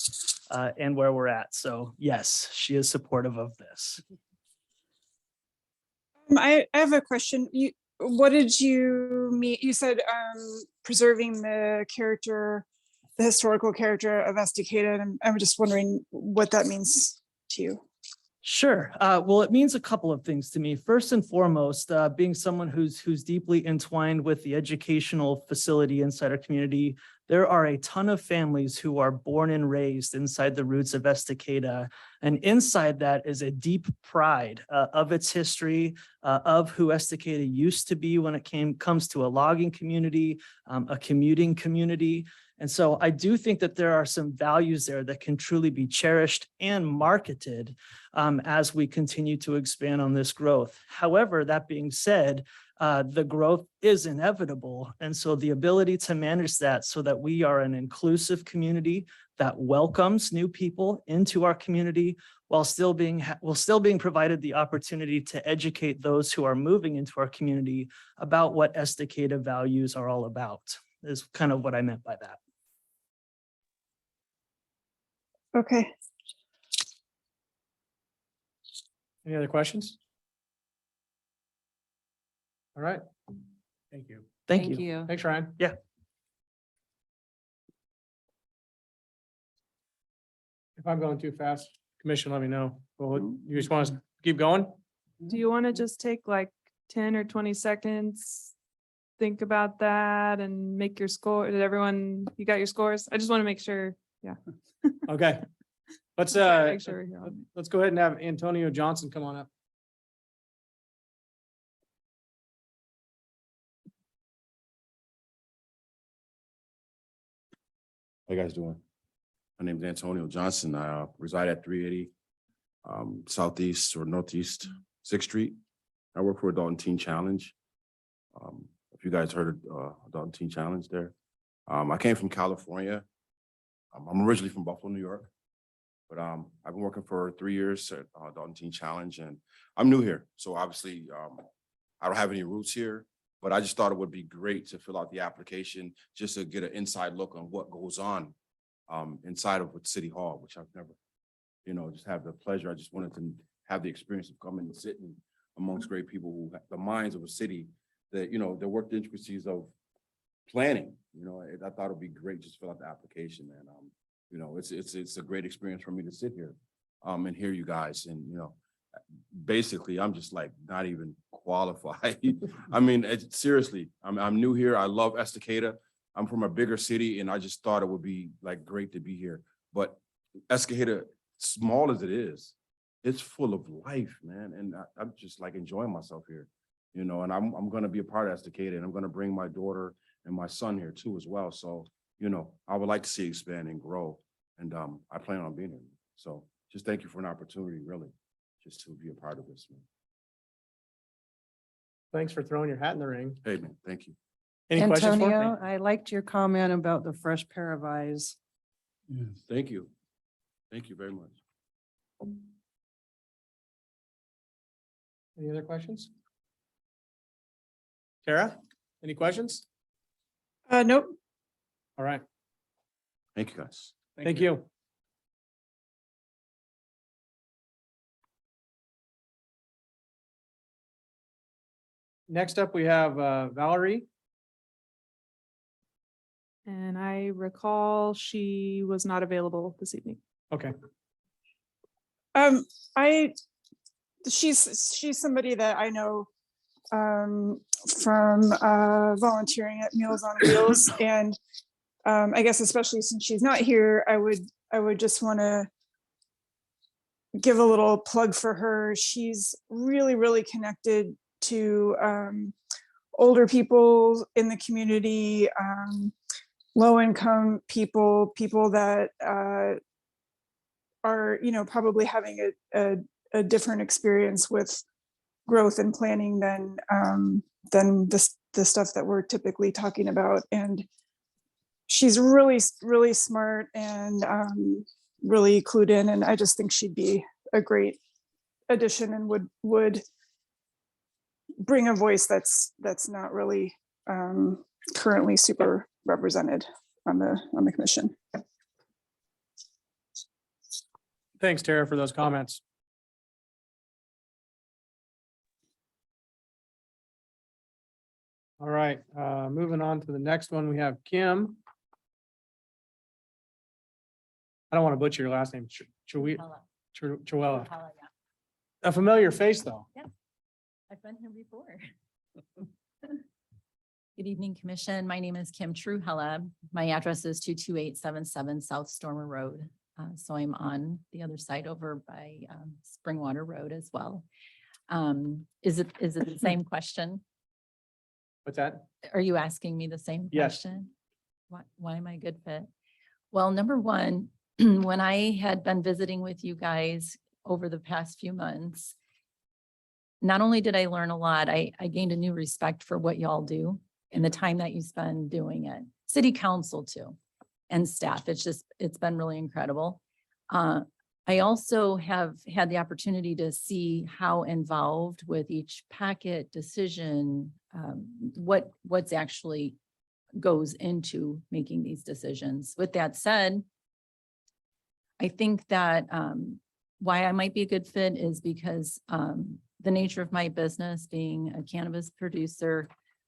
M: and where we're at. So yes, she is supportive of this.
E: I have a question. What did you mean? You said preserving the character, the historical character of Estacada. And I'm just wondering what that means to you.
M: Sure. Well, it means a couple of things to me. First and foremost, being someone who's deeply entwined with the educational facility inside our community, there are a ton of families who are born and raised inside the roots of Estacada. And inside that is a deep pride of its history, of who Estacada used to be when it comes to a logging community, a commuting community. And so I do think that there are some values there that can truly be cherished and marketed as we continue to expand on this growth. However, that being said, the growth is inevitable. And so the ability to manage that so that we are an inclusive community that welcomes new people into our community while still being provided the opportunity to educate those who are moving into our community about what Estacada values are all about is kind of what I meant by that.
E: Okay.
B: Any other questions? All right. Thank you.
M: Thank you.
B: Thanks, Ryan.
M: Yeah.
B: If I'm going too fast, Commission, let me know. Well, you just want us to keep going?
A: Do you want to just take like 10 or 20 seconds? Think about that and make your score. Did everyone, you got your scores? I just want to make sure. Yeah.
B: Okay. Let's
A: Make sure we're here on it.
B: let's go ahead and have Antonio Johnson come on up.
N: How you guys doing? My name is Antonio Johnson. I reside at 380 Southeast or Northeast 6th Street. I work for Adult and Teen Challenge. if you guys heard of Dalton Teen Challenge there. I came from California. I'm originally from Buffalo, New York. But I've been working for 3 years at Dalton Teen Challenge, and I'm new here. So obviously, I don't have any roots here, but I just thought it would be great to fill out the application just to get an inside look on what goes on inside of City Hall, which I've never, just have the pleasure. I just wanted to have the experience of coming and sitting amongst great people who have the minds of a city that, that work the intricacies of planning. I thought it'd be great just to fill out the application, and it's a great experience for me to sit here and hear you guys. And, basically, I'm just like not even qualified. I mean, seriously, I'm new here. I love Estacada. I'm from a bigger city, and I just thought it would be like great to be here. But Estacada, small as it is, it's full of life, man. And I'm just like enjoying myself here, and I'm going to be a part of Estacada, and I'm going to bring my daughter and my son here too as well. So, I would like to see it expand and grow, and I plan on being here. So just thank you for an opportunity, really, just to be a part of this, man.
B: Thanks for throwing your hat in the ring.
N: Hey, man, thank you.
B: Any questions for me?
F: Antonio, I liked your comment about the fresh pair of eyes.
G: Yes.
N: Thank you. Thank you very much.
B: Any other questions? Tara, any questions?
E: Nope.
B: All right,
N: Thank you, guys.
B: thank you. Next up, we have Valerie.
A: And I recall she was not available this evening.
B: Okay,
E: She's somebody that I know from volunteering at Meals on Wheels, and I guess especially since she's not here, I would just want to give a little plug for her. She's really, really connected to older people in the community, low income people that are, probably having a different experience with growth and planning than the stuff that we're typically talking about. And she's really, really smart and really clued in. And I just think she'd be a great addition and would bring a voice that's not really currently super represented on the commission.
B: thanks, Tara, for those comments. All right, moving on to the next one, we have Kim. I don't want to butcher your last name, Chuella. A familiar face, though.
O: I've been here before. Good evening, Commission. My name is Kim Truhella. My address is 22877 South Stormer Road. So I'm on the other side over by Springwater Road as well. Is it the same question?
B: What's that?
O: Are you asking me the same
B: Yes.
O: question? Why am I a good fit? Well, number one, when I had been visiting with you guys over the past few months, not only did I learn a lot, I gained a new respect for what y'all do and the time that you spend doing it. City council too, and staff. It's been really incredible. I also have had the opportunity to see how involved with each packet decision, what's actually goes into making these decisions. With that said, I think that why I might be a good fit is because the nature of my business being a cannabis producer,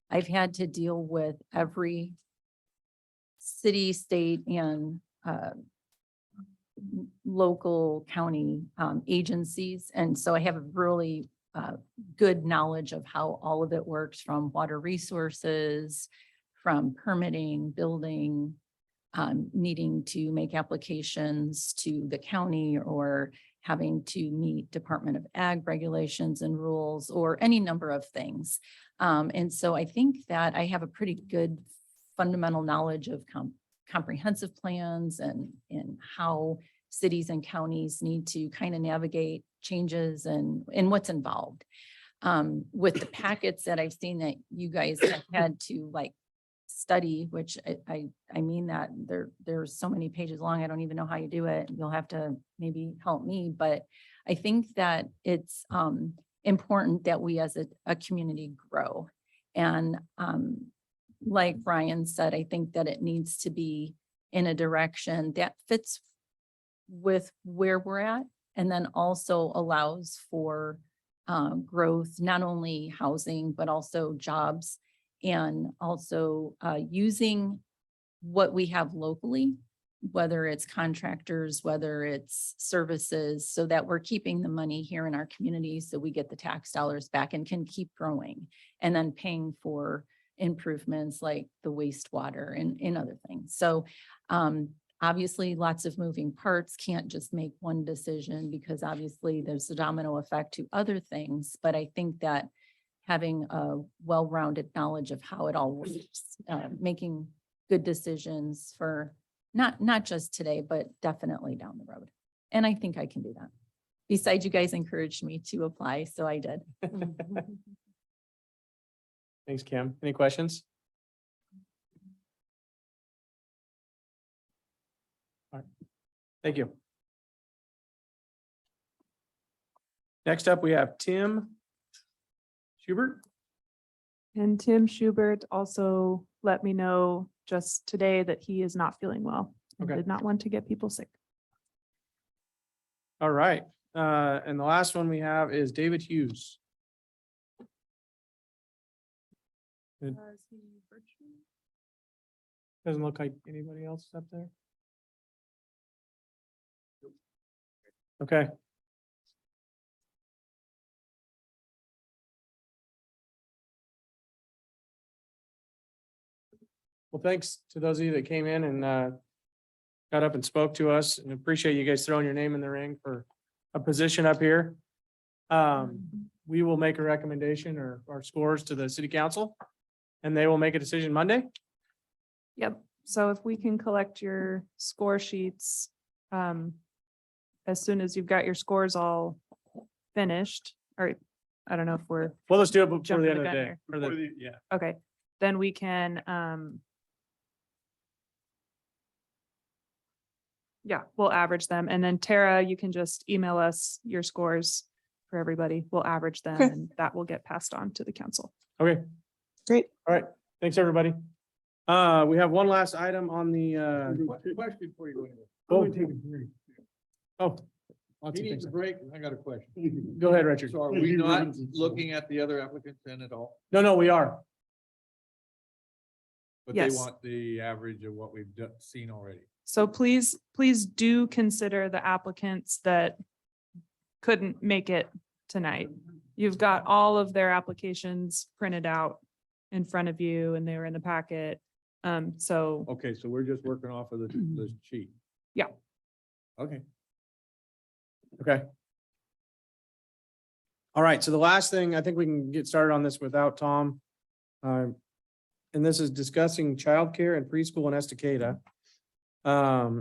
O: I've had to deal with every city, state, and local county agencies. And so I have a really good knowledge of how all of it works, from water resources, from permitting, building, needing to make applications to the county, or having to meet Department of Ag regulations and rules, or any number of things. And so I think that I have a pretty good fundamental knowledge of comprehensive plans and how cities and counties need to kind of navigate changes and what's involved. with the packets that I've seen that you guys have had to like study, which I mean that there's so many pages long. I don't even know how you do it. You'll have to maybe help me, but I think that it's important that we as a community grow. And like Brian said, I think that it needs to be in a direction that fits with where we're at and then also allows for growth, not only housing, but also jobs and also using what we have locally, whether it's contractors, whether it's services, so that we're keeping the money here in our community so we get the tax dollars back and can keep growing and then paying for improvements like the wastewater and other things. So obviously lots of moving parts, can't just make one decision because obviously there's a domino effect to other things. But I think that having a well-rounded knowledge of how it all works, making good decisions for not just today, but definitely down the road. And I think I can do that. Besides, you guys encouraged me to apply, so I did.
B: Thanks, Kim. Any questions? All right. Thank you. Next up, we have Tim Schubert.
A: And Tim Schubert also let me know just today that he is not feeling well. And
B: Okay.
A: did not want to get people sick.
B: All right. And the last one we have is David Hughes. Good. Doesn't look like anybody else up there. Okay. Well, thanks to those of you that came in and got up and spoke to us, and appreciate you guys throwing your name in the ring for a position up here. We will make a recommendation or our scores to the city council, and they will make a decision Monday.
A: Yep. So if we can collect your score sheets, as soon as you've got your scores all finished, or I don't know if we're
B: Well, let's do it before
A: jumping
B: the end
A: the
B: of the
A: gun
B: day.
A: here.
B: or the-
C: Yeah.
A: Okay, then we can, yeah, we'll average them. And then Tara, you can just email us your scores for everybody. We'll average them
E: Okay.
A: and that will get passed on to the council.
B: Okay.
E: Great.
B: All right. Thanks, everybody. We have one last item on the,
C: Question before you go into.
B: Oh.
C: I'm gonna take a break.
B: oh.
C: He
B: lots of
C: needs
B: things.
C: a break. I got a question.
B: Go ahead, Richard.
C: So are we not looking at the other applicants then at all?
B: No, we are.
C: But they
A: Yes.
C: want the average of what we've seen already.
A: So please do consider the applicants that couldn't make it tonight. You've got all of their applications printed out in front of you and they were in the packet. So
C: Okay, so we're just working off of the sheet.
A: Yeah.
C: Okay.
B: Okay. All right, so the last thing, I think we can get started on this without Tom. And this is discussing childcare and preschool in Estacada.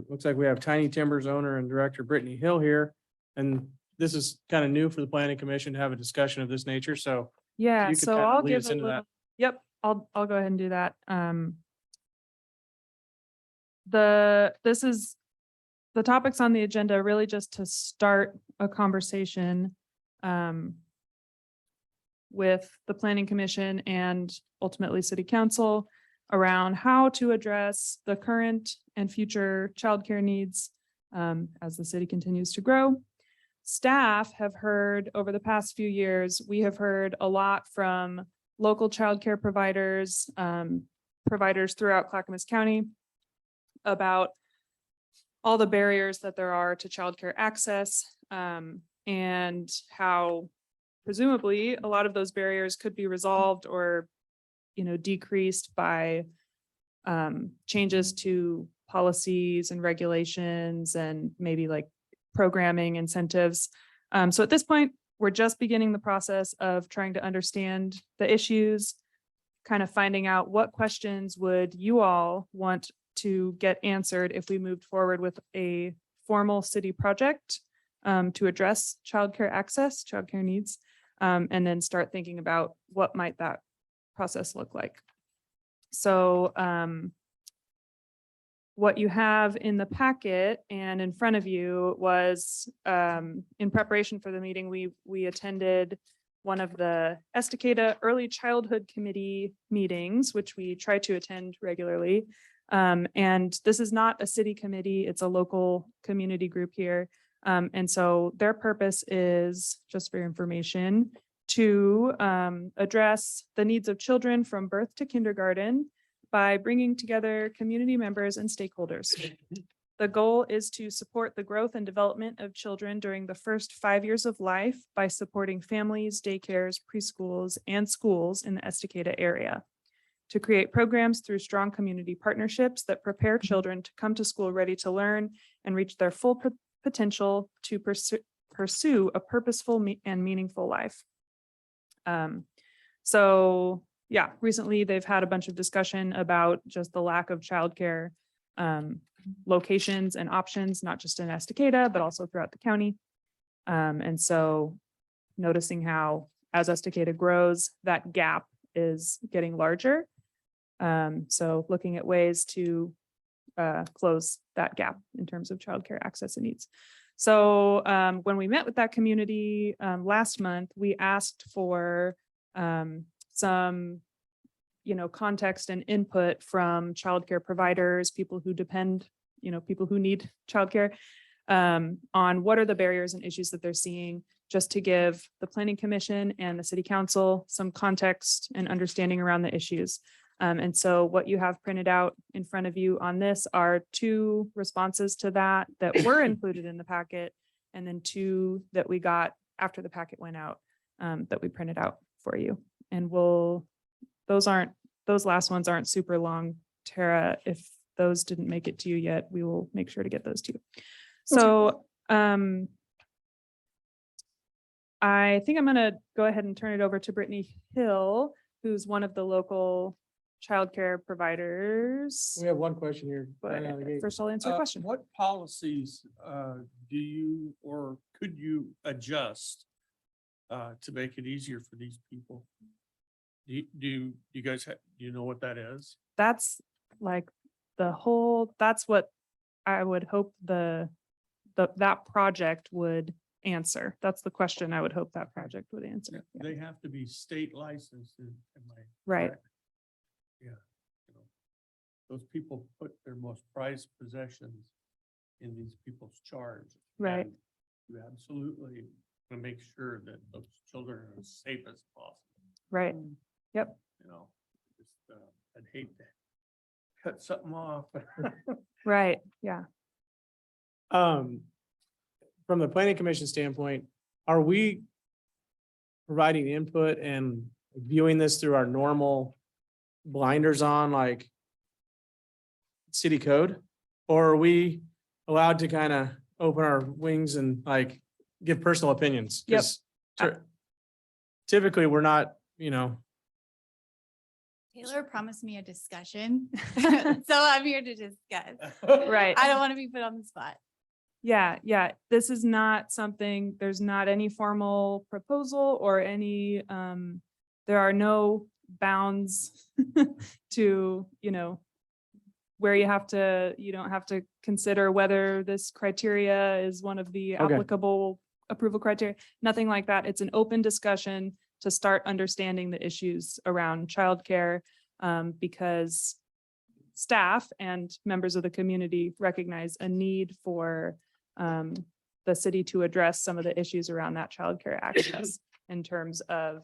B: Looks like we have Tiny Timbers owner and director Brittany Hill here. And this is kind of new for the planning commission to have a discussion of this nature, so
A: yeah,
B: you could
A: so
B: kind of
A: I'll
B: lead
A: give
B: us
A: a
B: into that.
A: little, yep, I'll go ahead and do that. The topics on the agenda really just to start a conversation with the planning commission and ultimately city council around how to address the current and future childcare needs as the city continues to grow. Staff have heard over the past few years, we have heard a lot from local childcare providers, providers throughout Clackamas County about all the barriers that there are to childcare access and how presumably a lot of those barriers could be resolved or, decreased by changes to policies and regulations and maybe like programming incentives. So at this point, we're just beginning the process of trying to understand the issues, kind of finding out what questions would you all want to get answered if we moved forward with a formal city project to address childcare access, childcare needs. and then start thinking about what might that process look like. So what you have in the packet and in front of you was, in preparation for the meeting, we attended one of the Estacada Early Childhood Committee meetings, which we try to attend regularly. And this is not a city committee, it's a local community group here. And so their purpose is, just for your information, to address the needs of children from birth to kindergarten by bringing together community members and stakeholders. The goal is to support the growth and development of children during the first 5 years of life by supporting families, daycares, preschools, and schools in the Estacada area. To create programs through strong community partnerships that prepare children to come to school ready to learn and reach their full potential to pursue a purposeful and meaningful life. So yeah, recently they've had a bunch of discussion about just the lack of childcare locations and options, not just in Estacada, but also throughout the county. And so noticing how as Estacada grows, that gap is getting larger. So looking at ways to close that gap in terms of childcare access and needs. So when we met with that community last month, we asked for some, context and input from childcare providers, people who depend, people who need childcare, on what are the barriers and issues that they're seeing, just to give the Planning Commission and the City Council some context and understanding around the issues. And so what you have printed out in front of you on this are 2 responses to that were included in the packet, and then 2 that we got after the packet went out, that we printed out for you. And those last ones aren't super long, Tara. If those didn't make it to you yet, we will make sure to get those to you. So I think I'm gonna go ahead and turn it over to Brittany Hill, who's one of the local childcare providers.
B: We have one question here.
A: But
B: right out of the gate.
A: first I'll answer a question.
P: What policies do you or could you adjust to make it easier for these people? Do you guys do you know what that is?
A: That's like that's what I would hope that project would answer. That's the question I would hope that project would answer. Yeah.
P: They have to be state licensed. Am I
A: Right.
P: correct? Yeah. Those people put their most prized possessions in these people's charge.
A: Right.
P: and You absolutely want to make sure that those children are as safe as possible.
A: Right. Yep.
P: Just, I'd hate to cut something off.
A: Right. Yeah.
B: From the Planning Commission standpoint, are we providing input and viewing this through our normal blinders on, like city code? Or are we allowed to kind of open our wings and like give personal opinions?
A: Yep.
B: 'Cause typically, we're not,
Q: Taylor promised me a discussion, so I'm here to discuss.
A: Right.
Q: I don't want to be put on the spot.
A: Yeah. Yeah. This is not something, there's not any formal proposal or any, there are no bounds to, where you don't have to consider whether this criteria is one of the
B: Okay.
A: applicable approval criteria, nothing like that. It's an open discussion to start understanding the issues around childcare, because staff and members of the community recognize a need for the city to address some of the issues around that childcare access in terms of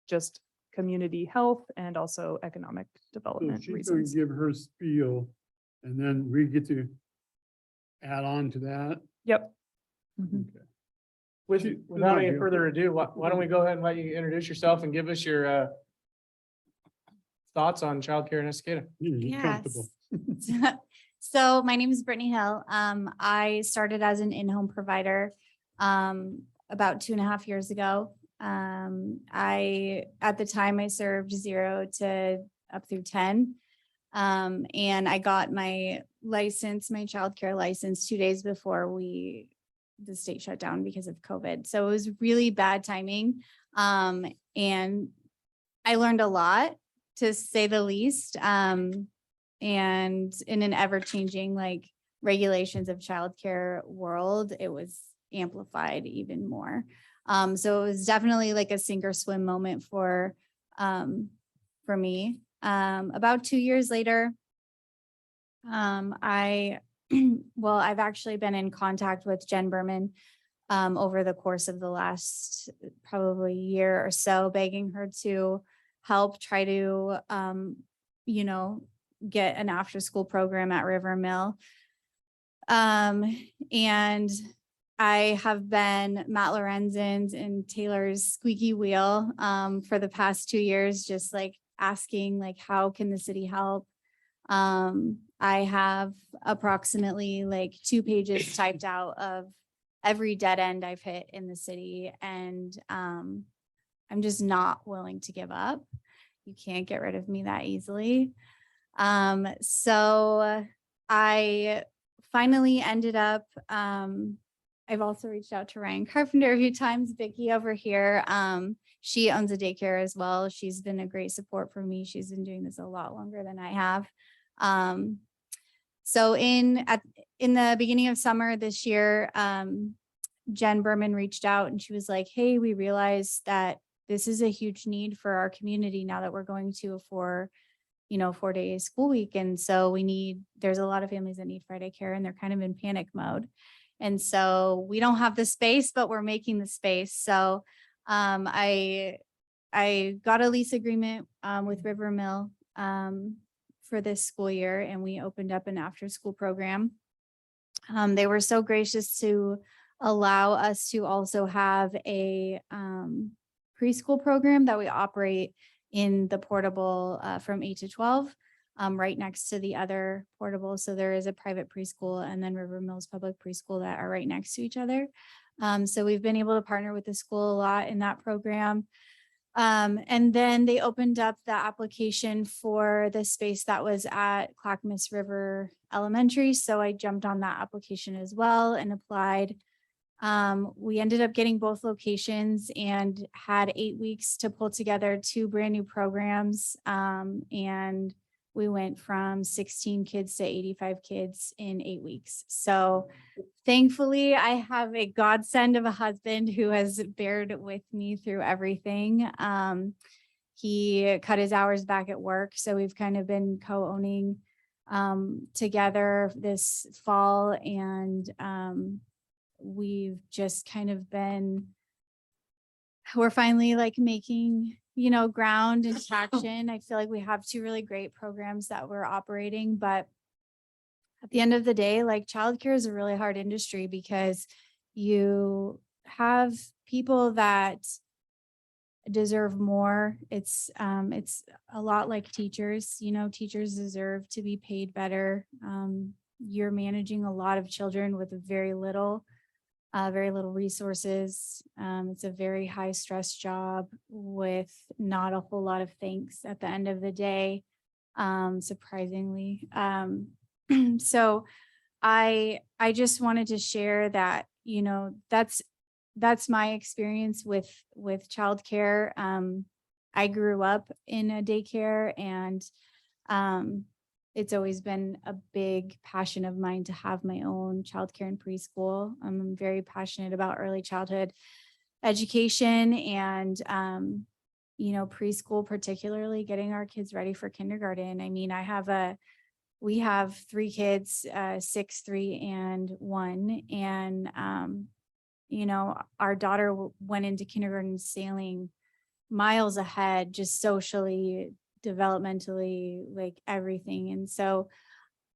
A: just community health and also economic
G: So
A: development
G: she's going
A: reasons.
G: to give her spiel and then we get to add on to that.
A: Yep. Mhm.
B: Without any further ado, why don't we go ahead and let you introduce yourself and give us your thoughts on childcare in Estacada?
G: You're comfortable.
Q: Yes. So my name is Brittany Hill. I started as an in-home provider about 2.5 years ago. At the time I served 0 to up through 10. And I got my license, my childcare license 2 days before we the state shut down because of COVID. So it was really bad timing. And I learned a lot, to say the least. And in an ever-changing like regulations of childcare world, it was amplified even more. So it was definitely like a sink or swim moment for me. About 2 years later, I've actually been in contact with Jen Berman over the course of the last probably year or so, begging her to help try to, get an after-school program at River Mill. And I have been Matt Lorenzen's and Taylor's squeaky wheel for the past 2 years, just like asking like, how can the city help? I have approximately like 2 pages typed out of every dead end I've hit in the city. And I'm just not willing to give up. You can't get rid of me that easily. So I finally ended up, I've also reached out to Ryan Carpenter a few times, Vicky over here. She owns a daycare as well. She's been a great support for me. She's been doing this a lot longer than I have. So in the beginning of summer this year, Jen Berman reached out and she was like, hey, we realized that this is a huge need for our community now that we're going to a 4-day school week. And so there's a lot of families that need Friday care and they're kind of in panic mode. And so we don't have the space, but we're making the space. So I got a lease agreement with River Mill for this school year, and we opened up an after-school program. They were so gracious to allow us to also have a preschool program that we operate in the portable from 8 to 12, right next to the other portable. So there is a private preschool and then River Mills Public Preschool that are right next to each other. So we've been able to partner with the school a lot in that program. And then they opened up the application for the space that was at Clackamas River Elementary. So I jumped on that application as well and applied. We ended up getting both locations and had 8 weeks to pull together 2 brand new programs. And we went from 16 kids to 85 kids in 8 weeks. So thankfully I have a godsend of a husband who has bared with me through everything. He cut his hours back at work. So we've kind of been co-owning together this fall, and we've just kind of we're finally like making, ground and traction. I feel like we have 2 really great programs that we're operating, but at the end of the day, like childcare is a really hard industry because you have people that deserve more. It's a lot like teachers, teachers deserve to be paid better. You're managing a lot of children with very little resources. It's a very high stress job with not a whole lot of thanks at the end of the day, surprisingly. So I just wanted to share that, that's my experience with childcare. I grew up in a daycare, and it's always been a big passion of mine to have my own childcare and preschool. I'm very passionate about early childhood education and, preschool, particularly getting our kids ready for kindergarten. I mean, we have 3 kids, 6, 3, and 1. And, our daughter went into kindergarten sailing miles ahead, just socially, developmentally, like everything. And so,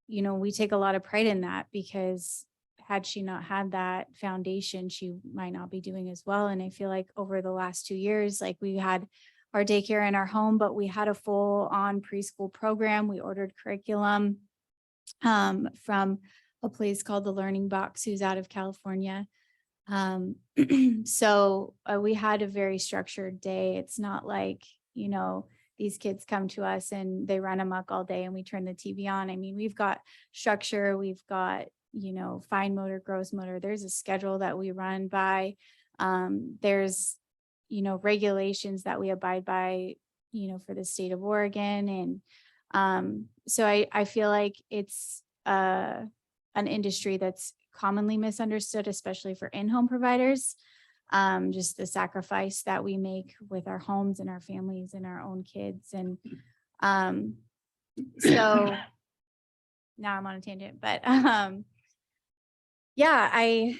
Q: we take a lot of pride in that, because had she not had that foundation, she might not be doing as well. And I feel like over the last 2 years, like we had our daycare in our home, but we had a full on preschool program. We ordered curriculum from a place called the Learning Box, who's out of California. So we had a very structured day. It's not like, these kids come to us and they run amok all day and we turn the TV on. I mean, we've got structure, we've got, fine motor, gross motor. There's a schedule that we run by. There's, regulations that we abide by, for the state of Oregon. And so I feel like it's an industry that's commonly misunderstood, especially for in-home providers. Just the sacrifice that we make with our homes and our families and our own kids. And so now I'm on a tangent, but yeah, I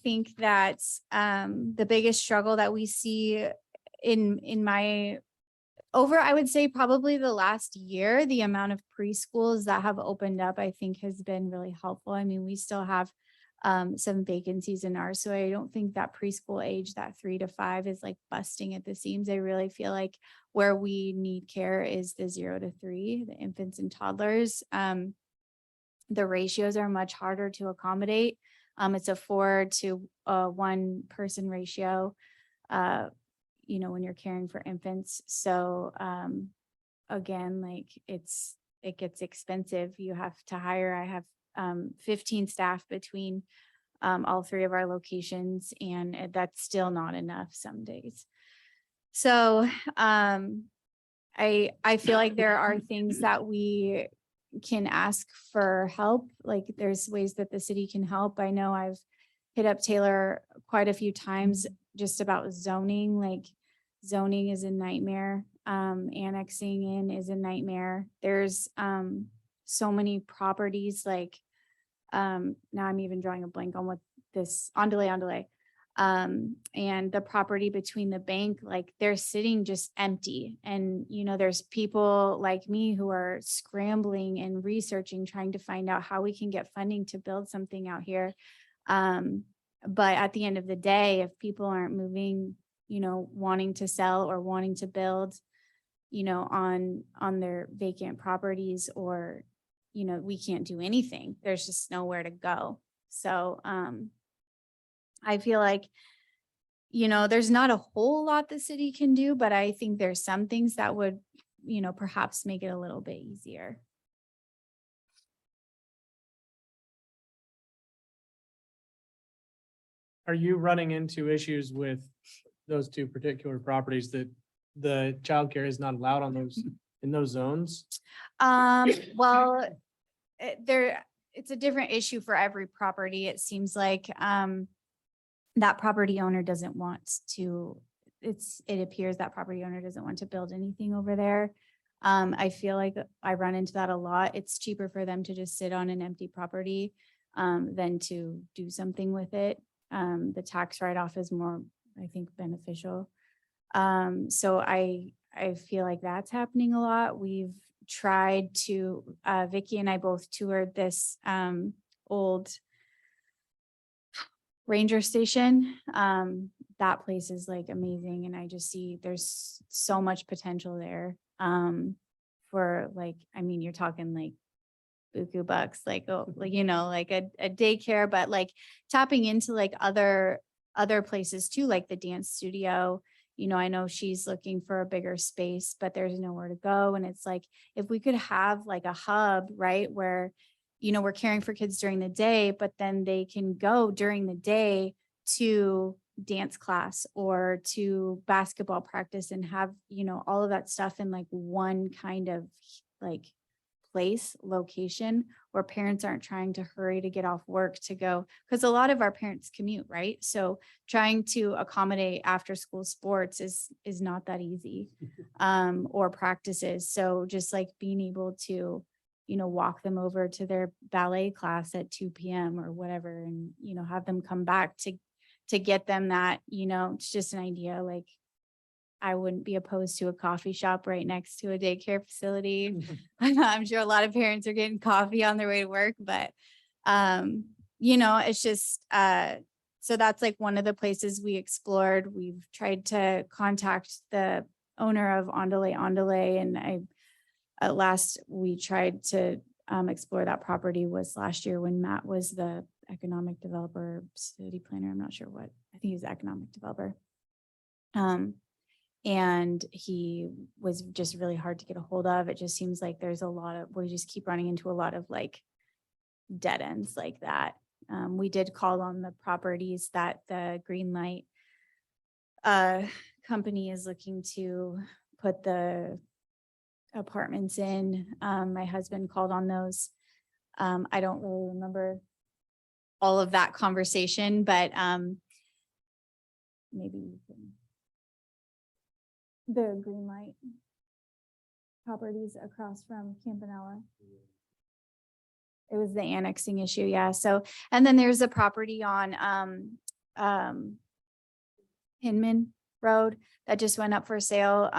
Q: think that the biggest struggle that we see in my I would say probably the last year, the amount of preschools that have opened up, I think has been really helpful. I mean, we still have some vacancies in ours. So I don't think that preschool age, that 3 to 5 is like busting at the seams. I really feel like where we need care is the 0 to 3, the infants and toddlers. The ratios are much harder to accommodate. It's a 4 to 1 person ratio, when you're caring for infants. So again, like it gets expensive. You have to hire, I have 15 staff between all 3 of our locations, and that's still not enough some days. So I feel like there are things that we can ask for help. Like there's ways that the city can help. I know I've hit up Taylor quite a few times just about zoning. Like zoning is a nightmare. Annexing in is a nightmare. There's so many properties like now I'm even drawing a blank on what this on delay. And the property between the bank, like they're sitting just empty. And, there's people like me who are scrambling and researching, trying to find out how we can get funding to build something out here. But at the end of the day, if people aren't moving, wanting to sell or wanting to build, on their vacant properties, or, we can't do anything. There's just nowhere to go. So, I feel like, there's not a whole lot the city can do, but I think there's some things that would, perhaps make it a little bit easier.
B: Are you running into issues with those 2 particular properties that the childcare is not allowed on those, in those zones?
Q: Well, it's a different issue for every property. It seems like, that property owner doesn't want to, it appears that property owner doesn't want to build anything over there. I feel like I run into that a lot. It's cheaper for them to just sit on an empty property than to do something with it. The tax write-off is more, I think, beneficial. So I feel like that's happening a lot. We've tried to, Vicky and I both toured this old ranger station. That place is like amazing. And I just see there's so much potential there for like, I mean, you're talking like buku bucks, like, like a daycare, but like tapping into like other places too, like the dance studio. I know she's looking for a bigger space, but there's nowhere to go. And it's like, if we could have like a hub, right, where, we're caring for kids during the day, but then they can go during the day to dance class or to basketball practice and have, all of that stuff in like one kind of like location where parents aren't trying to hurry to get off work to go, because a lot of our parents commute, right? So trying to accommodate after school sports is not that easy, or practices. So just like being able to, walk them over to their ballet class at 2 p.m. or whatever, and, have them come back to get them that, it's just an idea. Like, I wouldn't be opposed to a coffee shop right next to a daycare facility. I'm sure a lot of parents are getting coffee on their way to work, but, it's just, so that's like one of the places we explored. We've tried to contact the owner of Andale, and at last we tried to explore that property was last year when Matt was the economic developer, city planner. I'm not sure what, I think he was the economic developer. And he was just really hard to get a hold of. It just seems like there's a lot of, we just keep running into a lot of like dead ends like that. We did call on the properties that the green light company is looking to put the apartments in. My husband called on those. I don't really remember all of that conversation, but maybe you can. The green light properties across from Campanella. It was the annexing issue, yeah. So, and then there's a property on Hinman Road that just went up for sale.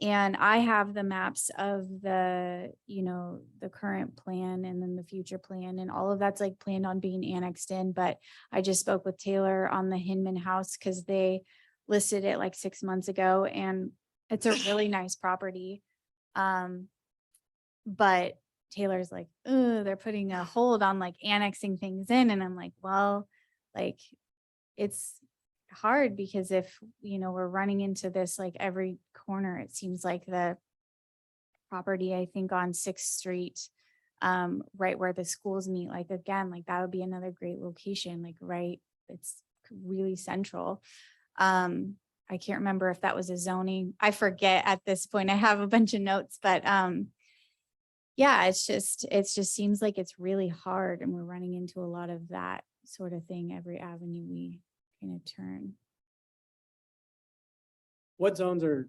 Q: And I have the maps of the, you know, the current plan and then the future plan, and all of that's like planned on being annexed in. But I just spoke with Taylor on the Hinman house because they listed it like 6 months ago, and it's a really nice property. But Taylor's like, oh, they're putting a hold on like annexing things in. And I'm like, well, like it's hard because if, you know, we're running into this like every corner, it seems like the property, I think on 6th Street, right where the schools meet, like again, like that would be another great location, like right, it's really central. I can't remember if that was a zoning, I forget at this point, I have a bunch of notes, but yeah, it just seems like it's really hard, and we're running into a lot of that sort of thing every avenue we kind of turn.
B: What zones are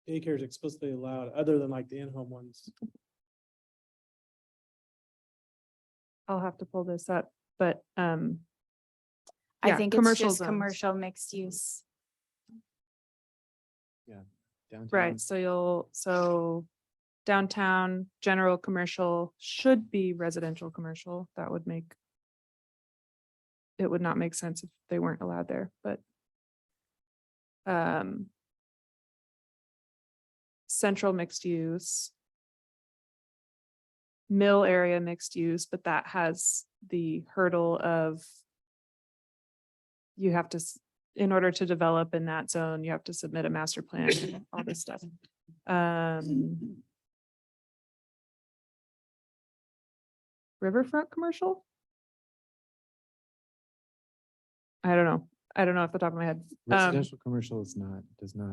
B: daycares explicitly allowed other than like the in-home ones?
A: I'll have to pull this up, but
Q: I
A: yeah,
Q: think it's
A: commercial
Q: just
A: zones.
Q: commercial mixed use.
H: Downtown.
A: Right, so downtown, general commercial should be residential commercial. That would make. It would not make sense if they weren't allowed there, but. Central mixed use. Mill area mixed use, but that has the hurdle of. You have to, in order to develop in that zone, you have to submit a master plan, and all this stuff. Riverfront commercial? I don't know. I don't know off the top of my head.
H: Residential commercial does not.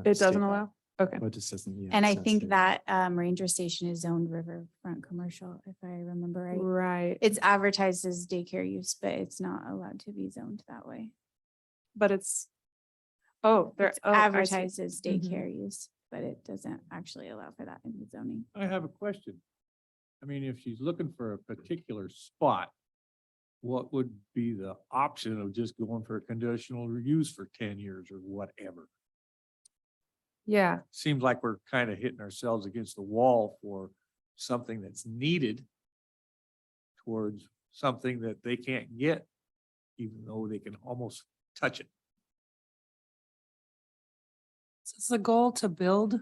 A: It
H: state
A: doesn't
H: that.
A: allow? Okay.
H: But it just doesn't. yeah,
Q: And I
H: it's not
Q: think
H: stated.
Q: that ranger station is zoned riverfront commercial, if I remember right.
A: Right,
Q: It's advertised as daycare use, but it's not allowed to be zoned that way.
A: but it's. Oh, they're
Q: It's
A: oh, I see.
Q: advertised as
A: Mhm.
Q: daycare use, but it doesn't actually allow for that in the zoning.
C: I have a question. I mean, if she's looking for a particular spot, what would be the option of just going for a conditional use for 10 years or whatever?
A: Yeah,
C: Seems like we're kind of hitting ourselves against the wall for something that's needed towards something that they can't get, even though they can almost touch it.
F: Is the goal to build?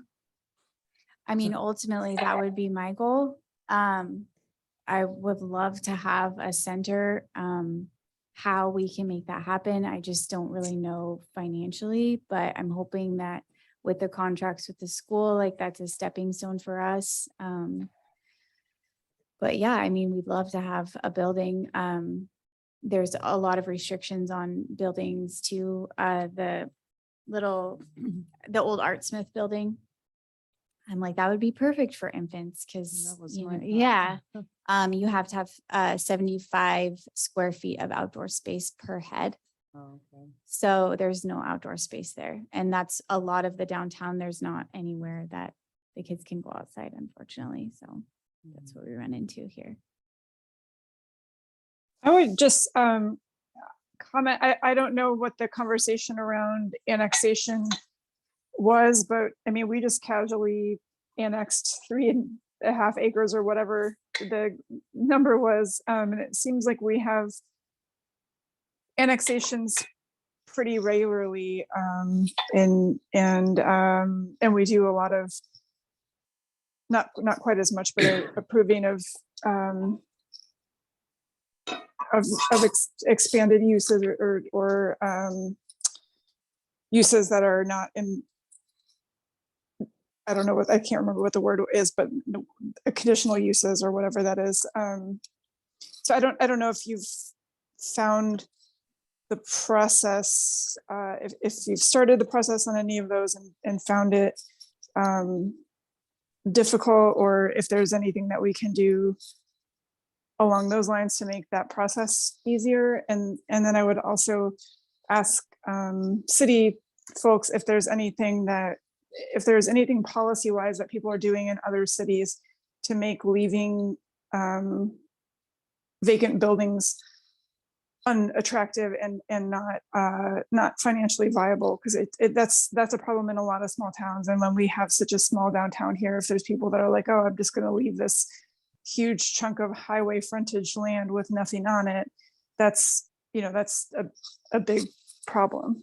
Q: I mean, ultimately, that would be my goal. I would love to have a center. How we can make that happen, I just don't really know financially, but I'm hoping that with the contracts with the school, like that's a stepping stone for us. But yeah, I mean, we'd love to have a building. There's a lot of restrictions on buildings too. The old Art Smith building. I'm like, that would be perfect for infants because,
F: That was
Q: you
F: my
Q: know,
F: thought.
Q: yeah. You have to have 75 square feet of outdoor space per head. So there's no outdoor space there. And that's a lot of the downtown. There's not anywhere that the kids can go outside, unfortunately. So that's what we run into here.
E: I would just comment, I don't know what the conversation around annexation was, but I mean, we just casually annexed 3.5 acres or whatever the number was. And it seems like we have annexations pretty regularly. And we do a lot of, not quite as much, but approving of expanded uses or uses that are not in, I don't know what, I can't remember what the word is, but conditional uses or whatever that is. So I don't know if you've found the process, if you've started the process on any of those and found it difficult, or if there's anything that we can do along those lines to make that process easier. And then I would also ask city folks if there's anything policy wise that people are doing in other cities to make leaving vacant buildings unattractive and not financially viable, because that's a problem in a lot of small towns. And when we have such a small downtown here, if there's people that are like, oh, I'm just going to leave this huge chunk of highway frontage land with nothing on it, that's a big problem.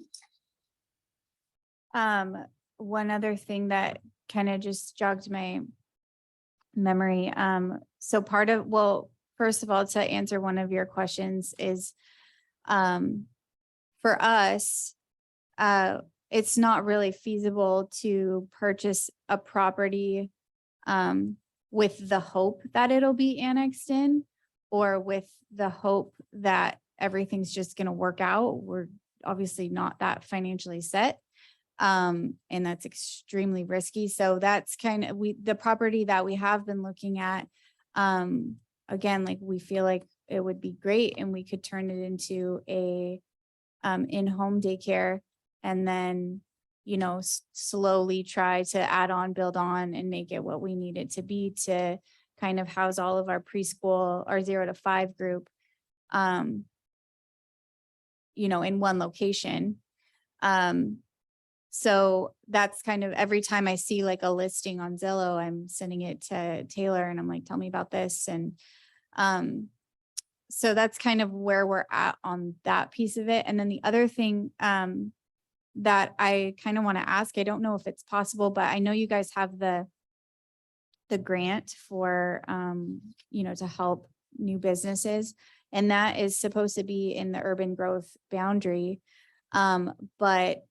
Q: One other thing that kind of just jogged my memory. So first of all, to answer one of your questions is, for us, it's not really feasible to purchase a property with the hope that it'll be annexed in, or with the hope that everything's just going to work out. We're obviously not that financially set. And that's extremely risky. So that's kind of the property that we have been looking at. Again, like, we feel like it would be great and we could turn it into a in-home daycare, and then, slowly try to add on, build on, and make it what we need it to be to kind of house all of our preschool, our 0 to 5 group, in one location. So that's kind of, every time I see like a listing on Zillow, I'm sending it to Taylor and I'm like, tell me about this. And so that's kind of where we're at on that piece of it. And then the other thing that I kind of want to ask, I don't know if it's possible, but I know you guys have the grant for, to help new businesses, and that is supposed to be in the urban growth boundary. But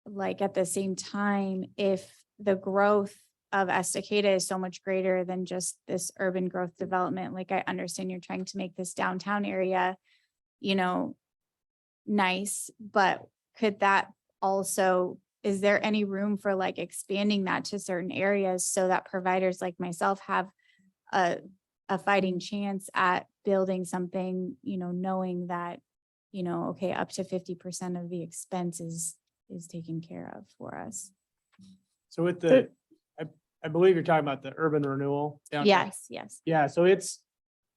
Q: like, at the same time, if the growth of Estacada is so much greater than just this urban growth development, like, I understand you're trying to make this downtown area, nice, but could that also, is there any room for like expanding that to certain areas so that providers like myself have a fighting chance at building something, knowing that, okay, up to 50% of the expenses is taken care of for us.
B: So with I believe you're talking about the urban renewal downtown.
Q: Yes.
B: Yeah, so it's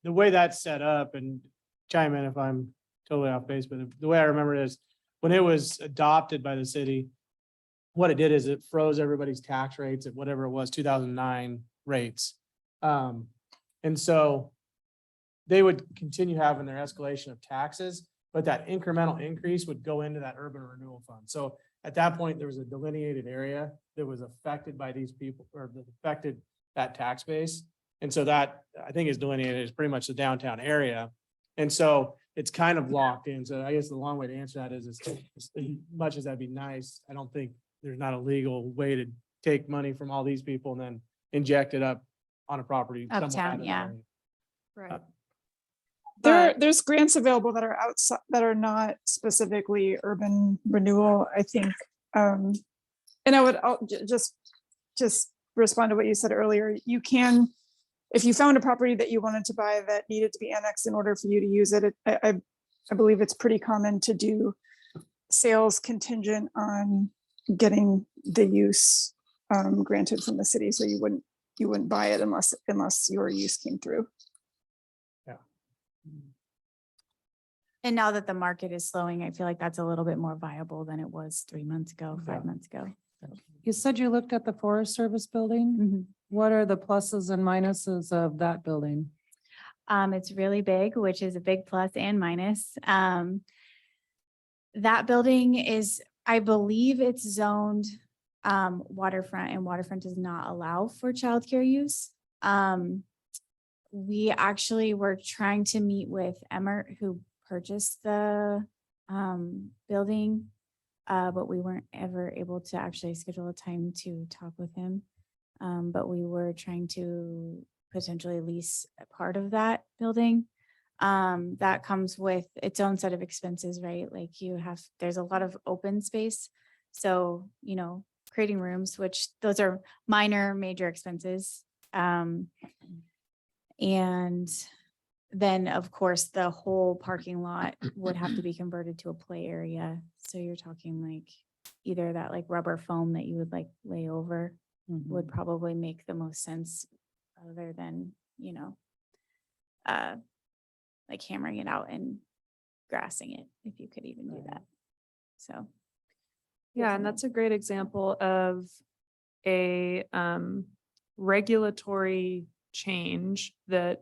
B: the way that's set up, and chime in if I'm totally off base, but the way I remember it is when it was adopted by the city, what it did is it froze everybody's tax rates at whatever it was, 2009 rates. And so they would continue having their escalation of taxes, but that incremental increase would go into that urban renewal fund. So at that point, there was a delineated area that was affected by these people, or that affected that tax base. And so that, I think, is delineated as pretty much the downtown area. And so it's kind of locked in. So I guess the long way to answer that is as much as that'd be nice, I don't think there's not a legal way to take money from all these people and then inject it up on a property. somewhere out
Q: Uptown,
B: of the
Q: yeah.
B: area.
Q: Right.
E: There's grants available that are outside, that are not specifically urban renewal, I think. And I would just respond to what you said earlier. You can, if you found a property that you wanted to buy that needed to be annexed in order for you to use it, I believe it's pretty common to do sales contingent on getting the use granted from the city. So you wouldn't buy it unless your use came through.
Q: And now that the market is slowing, I feel like that's a little bit more viable than it was 3 months ago, 5 months ago.
F: You said you looked at the Forest Service building. What are the pluses and minuses of that building?
Q: It's really big, which is a big plus and minus. That building is, I believe it's zoned waterfront, and waterfront does not allow for childcare use. We actually were trying to meet with Emmert, who purchased the building, but we weren't ever able to actually schedule a time to talk with him. But we were trying to potentially lease a part of that building. that comes with its own set of expenses, right? Like there's a lot of open space. So, creating rooms, which those are minor, major expenses. And then, of course, the whole parking lot would have to be converted to a play area. So you're talking like either that like rubber foam that you would like lay over would probably make the most sense other than, like hammering it out and grassing it, if you could even do that. So.
A: Yeah, and that's a great example of a regulatory change that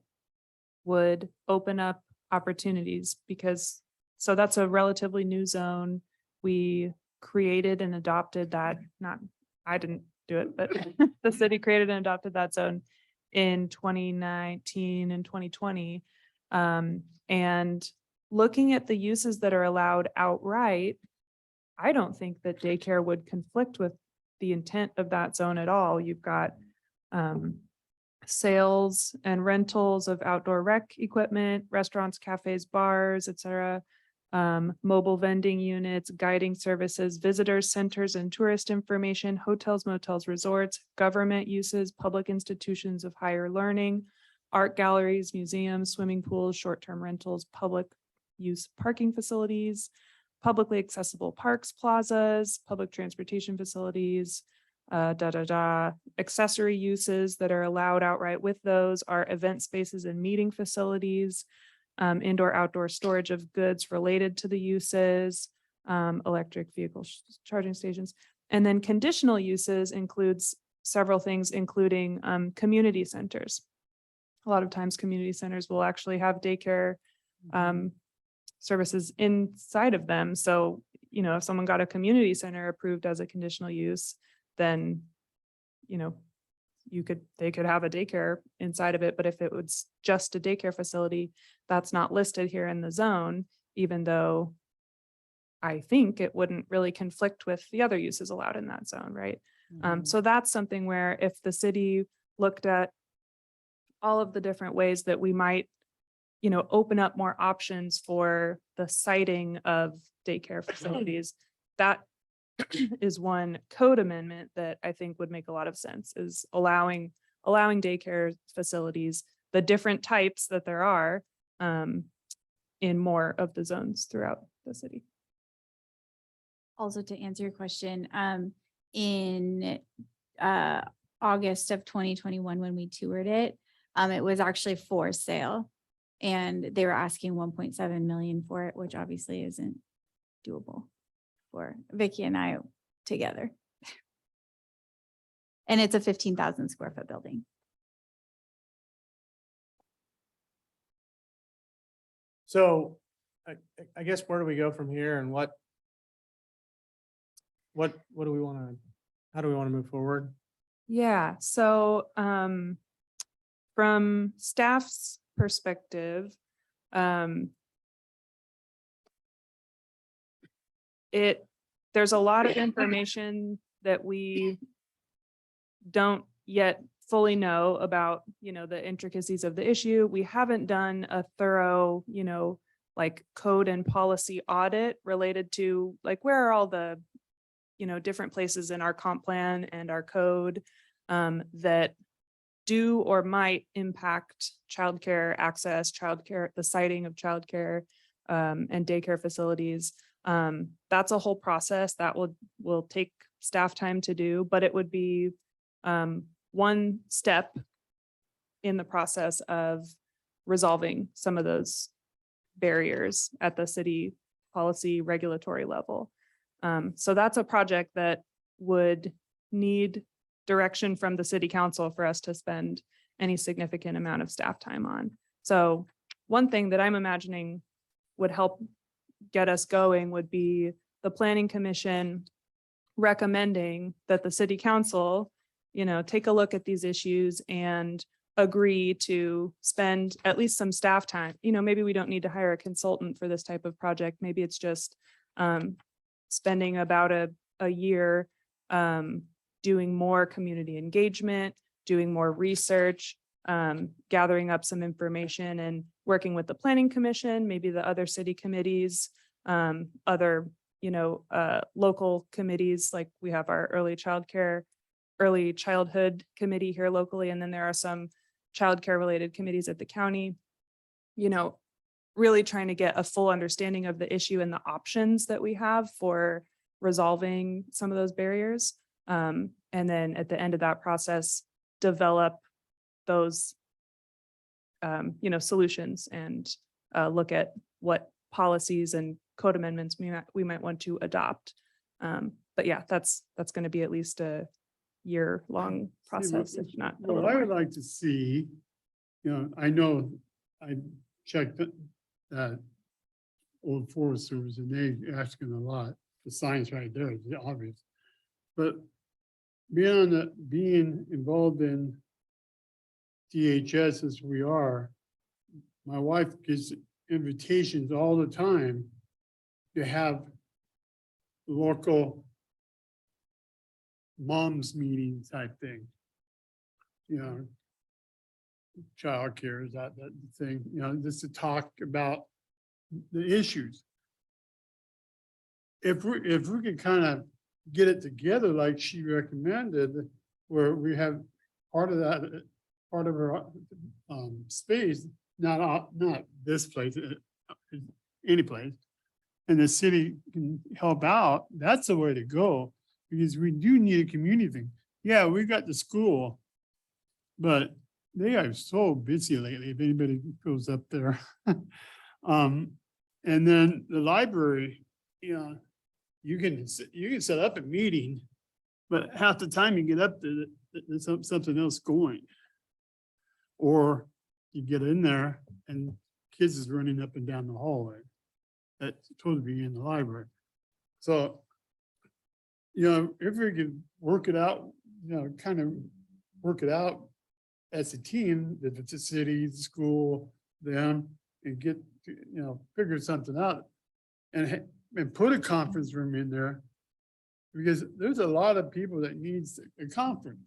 A: would open up opportunities because, so that's a relatively new zone. We created and adopted that, I didn't do it, but the city created and adopted that zone in 2019 and 2020. And looking at the uses that are allowed outright, I don't think that daycare would conflict with the intent of that zone at all. You've got sales and rentals of outdoor rec equipment, restaurants, cafes, bars, etc. Mobile vending units, guiding services, visitor centers and tourist information, hotels, motels, resorts, government uses, public institutions of higher learning, art galleries, museums, swimming pools, short-term rentals, public use parking facilities, publicly accessible parks, plazas, public transportation facilities, accessory uses that are allowed outright with those are event spaces and meeting facilities, indoor, outdoor storage of goods related to the uses, electric vehicle charging stations. And then conditional uses includes several things, including community centers. A lot of times community centers will actually have daycare services inside of them. So, if someone got a community center approved as a conditional use, then, they could have a daycare inside of it. But if it was just a daycare facility, that's not listed here in the zone, even though I think it wouldn't really conflict with the other uses allowed in that zone, right? So that's something where if the city looked at all of the different ways that we might open up more options for the siting of daycare facilities. That is one code amendment that I think would make a lot of sense, is allowing daycare facilities, the different types that there are, in more of the zones throughout the city.
Q: Also, to answer your question, in August of 2021, when we toured it, it was actually for sale. And they were asking 1.7 million for it, which obviously isn't doable for Vicky and I together. And it's a 15,000 square foot building.
B: So I guess where do we go from here and what do we want to, how do we want to move forward?
A: Yeah, so from staff's perspective, there's a lot of information that we don't yet fully know about, the intricacies of the issue. We haven't done a thorough, like code and policy audit related to like, where are all the, different places in our comp plan and our code that do or might impact childcare access, the siting of childcare and daycare facilities. That's a whole process that will take staff time to do, but it would be one step in the process of resolving some of those barriers at the city policy regulatory level. So that's a project that would need direction from the city council for us to spend any significant amount of staff time on. So one thing that I'm imagining would help get us going would be the planning commission recommending that the city council, take a look at these issues and agree to spend at least some staff time. Maybe we don't need to hire a consultant for this type of project. Maybe it's just spending about a year doing more community engagement, doing more research, gathering up some information and working with the planning commission, maybe the other city committees, other, local committees, like we have our early childhood committee here locally, and then there are some childcare related committees at the county. Really trying to get a full understanding of the issue and the options that we have for resolving some of those barriers. And then at the end of that process, develop those, solutions and look at what policies and code amendments we might want to adopt. But yeah, that's going to be at least a year-long process, if not a
G: What
A: little
G: I
A: more.
G: would like to see, I know I checked that Old Forest Service and they asking a lot. The science right there is obvious. But being involved in DHS as we are, my wife gets invitations all the time to have local moms meeting type thing. Childcare is that thing, just to talk about the issues. If we could kind of get it together like she recommended, where we have part of her space, not this place, any place, and the city can help out, that's the way to go, because we do need a community thing. Yeah, we got the school, but they are so busy lately, if anybody goes up there. And then the library, you can set up a meeting, but half the time you get up there, there's something else going. Or you get in there and kids is running up and down the hallway that's supposed to be in the library. So, if we could work it out, kind of work it out as a team, if it's a city, the school, them, and get, figure something out. And put a conference room in there, because there's a lot of people that needs a conference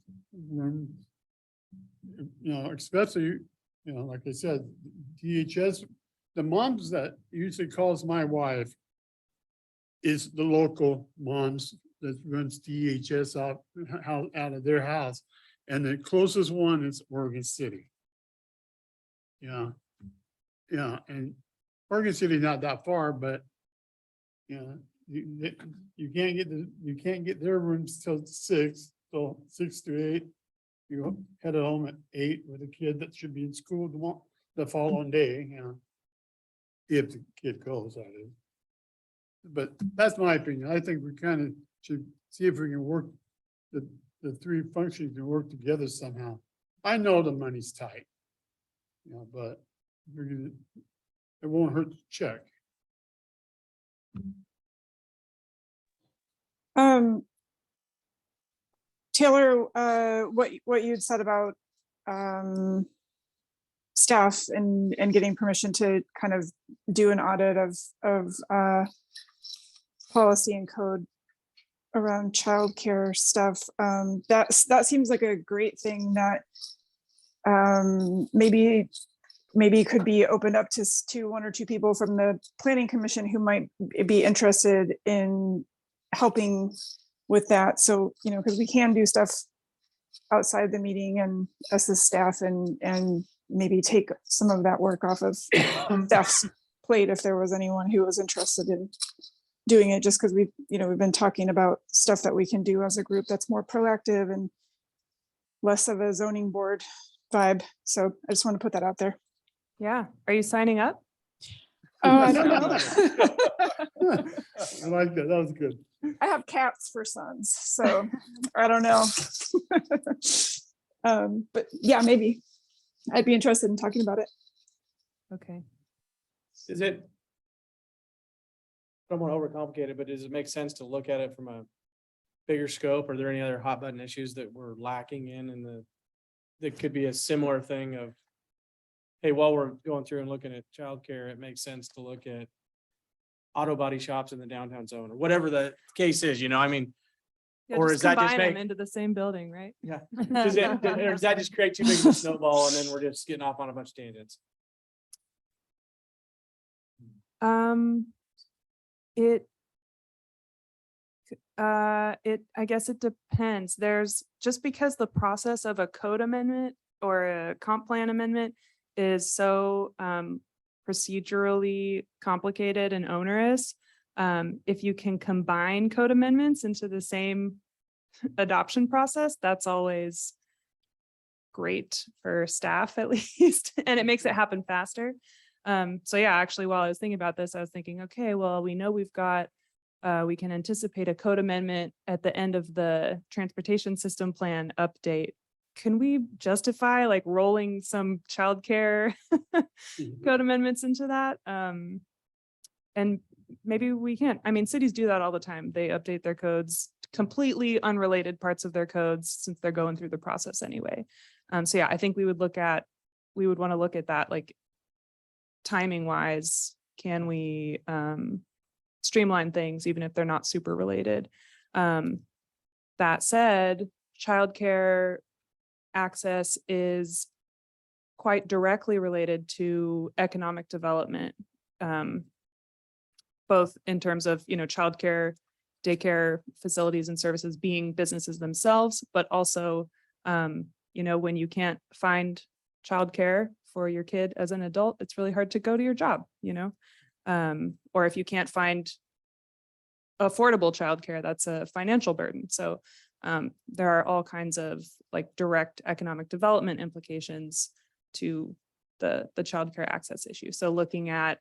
G: room. Especially, like I said, DHS, the moms that usually calls my wife is the local moms that runs DHS out of their house. And the closest one is Oregon City. And Oregon City is not that far, but you can't get their rooms till 6, so 6 to 8. You head home at 8 with a kid that should be in school the following day, if the kid goes, that is. But that's my opinion. I think we kind of should see if we can work the three functions can work together somehow. I know the money's tight, but it won't hurt to check.
E: Taylor, what you'd said about staff and getting permission to kind of do an audit of policy and code around childcare stuff. That seems like a great thing that maybe could be opened up to 1 or 2 people from the planning commission who might be interested in helping with that. So, because we can do stuff outside the meeting and as the staff and maybe take some of that work off of staff's plate if there was anyone who was interested in doing it, just because we've been talking about stuff that we can do as a group that's more proactive and less of a zoning board vibe. So I just want to put that out there.
A: Yeah. Are you signing up?
E: Oh, I don't know.
G: I like that. That was good.
E: I have cats for sons, so I don't know. But yeah, maybe I'd be interested in talking about it.
A: Okay.
B: Is it? I don't want to overcomplicate it, but does it make sense to look at it from a bigger scope? Are there any other hot button issues that we're lacking in that could be a similar thing of, hey, while we're going through and looking at childcare, it makes sense to look at auto body shops in the downtown zone or whatever the case is,
A: Yeah,
B: Or
A: just
B: is that just
A: combine them
B: make-
A: into the same building, right?
B: Yeah. Or does that just create too big of a snowball and then we're just getting off on a bunch of tangents?
A: It, I guess it depends. There's, just because the process of a code amendment or a comp plan amendment is so, procedurally complicated and onerous. If you can combine code amendments into the same adoption process, that's always great for staff at least, and it makes it happen faster. So yeah, actually, while I was thinking about this, I was thinking, okay, well, we know we've got, we can anticipate a code amendment at the end of the transportation system plan update. Can we justify like rolling some childcare code amendments into that? And maybe we can't. I mean, cities do that all the time. They update their codes, completely unrelated parts of their codes, since they're going through the process anyway. So yeah, I think we would want to look at that, like timing wise, can we streamline things even if they're not super related? That said, childcare access is quite directly related to economic development, both in terms of, childcare, daycare facilities and services being businesses themselves, but also, when you can't find childcare for your kid as an adult, it's really hard to go to your job, or if you can't find affordable childcare, that's a financial burden. So there are all kinds of like direct economic development implications to the childcare access issue. So looking at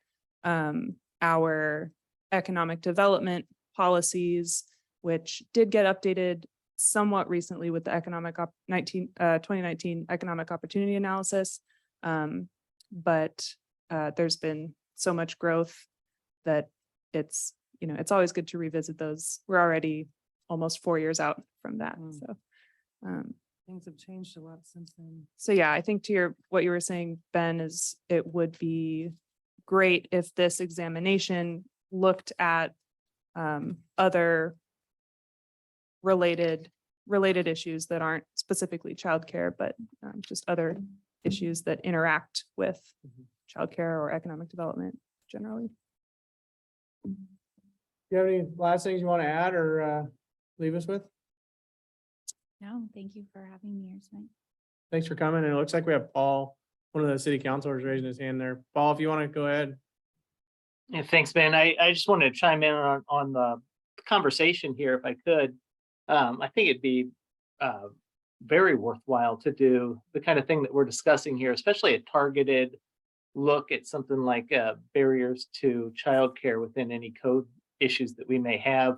A: our economic development policies, which did get updated somewhat recently with the 2019 economic opportunity analysis. But there's been so much growth that it's always good to revisit those. We're already almost 4 years out from that. So
F: Things have changed a lot since then.
A: so yeah, I think to what you were saying, Ben, is it would be great if this examination looked at other related issues that aren't specifically childcare, but just other issues that interact with childcare or economic development generally.
B: Do you have any last things you want to add or leave us with?
Q: No, thank you for having me here tonight.
B: Thanks for coming. And it looks like we have Paul, one of the city councilors, raising his hand there. Paul, if you want to go ahead.
D: Yeah, thanks, Ben. I just wanted to chime in on the conversation here, if I could. I think it'd be very worthwhile to do the kind of thing that we're discussing here, especially a targeted look at something like barriers to childcare within any code issues that we may have.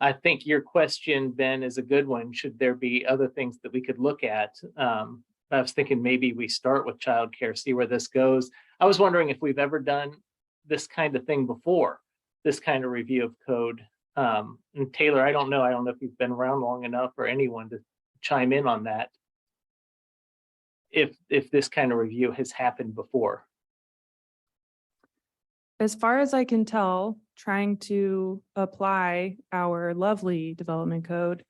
D: I think your question, Ben, is a good one. Should there be other things that we could look at? I was thinking maybe we start with childcare, see where this goes. I was wondering if we've ever done this kind of thing before, this kind of review of code. And Taylor, I don't know if you've been around long enough or anyone to chime in on that. If this kind of review has happened before.
A: As far as I can tell, trying to apply our lovely development code,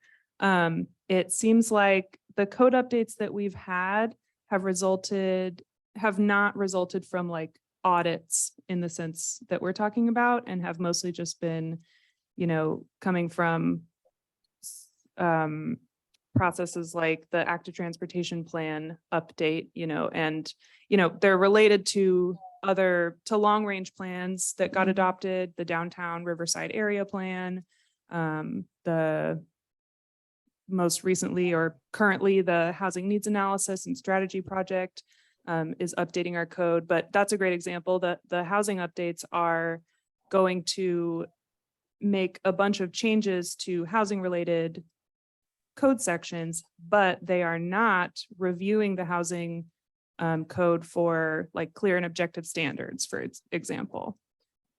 A: it seems like the code updates that we've had have not resulted from like audits in the sense that we're talking about, and have mostly just been, coming from processes like the active transportation plan update, and, they're related to long range plans that got adopted, the downtown Riverside area plan, the most recently or currently the housing needs analysis and strategy project is updating our code. But that's a great example that the housing updates are going to make a bunch of changes to housing related code sections, but they are not reviewing the housing code for like clear and objective standards, for example,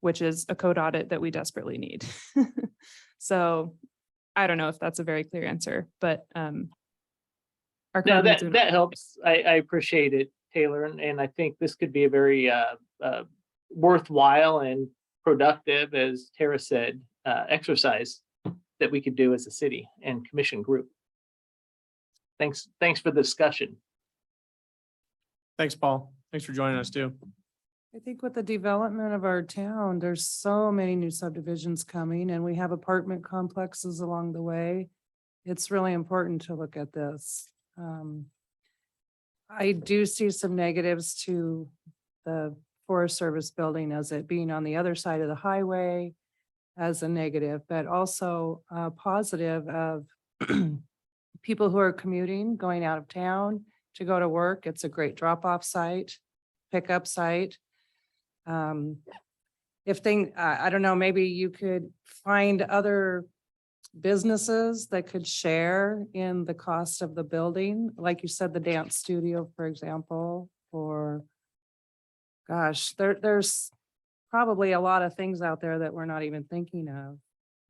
A: which is a code audit that we desperately need. So I don't know if that's a very clear answer, but our
D: No,
A: code needs
D: that helps. I appreciate it, Taylor, and I think this could be a very worthwhile and productive, as Tara said, exercise that we could do as a city and commission group. Thanks for the discussion.
B: Thanks, Paul. Thanks for joining us too.
F: I think with the development of our town, there's so many new subdivisions coming and we have apartment complexes along the way. It's really important to look at this. I do see some negatives to the Forest Service building as it being on the other side of the highway as a negative, but also positive of people who are commuting, going out of town to go to work. It's a great drop-off site, pickup site. I don't know, maybe you could find other businesses that could share in the cost of the building, like you said, the dance studio, for example, or gosh, there's probably a lot of things out there that we're not even thinking of.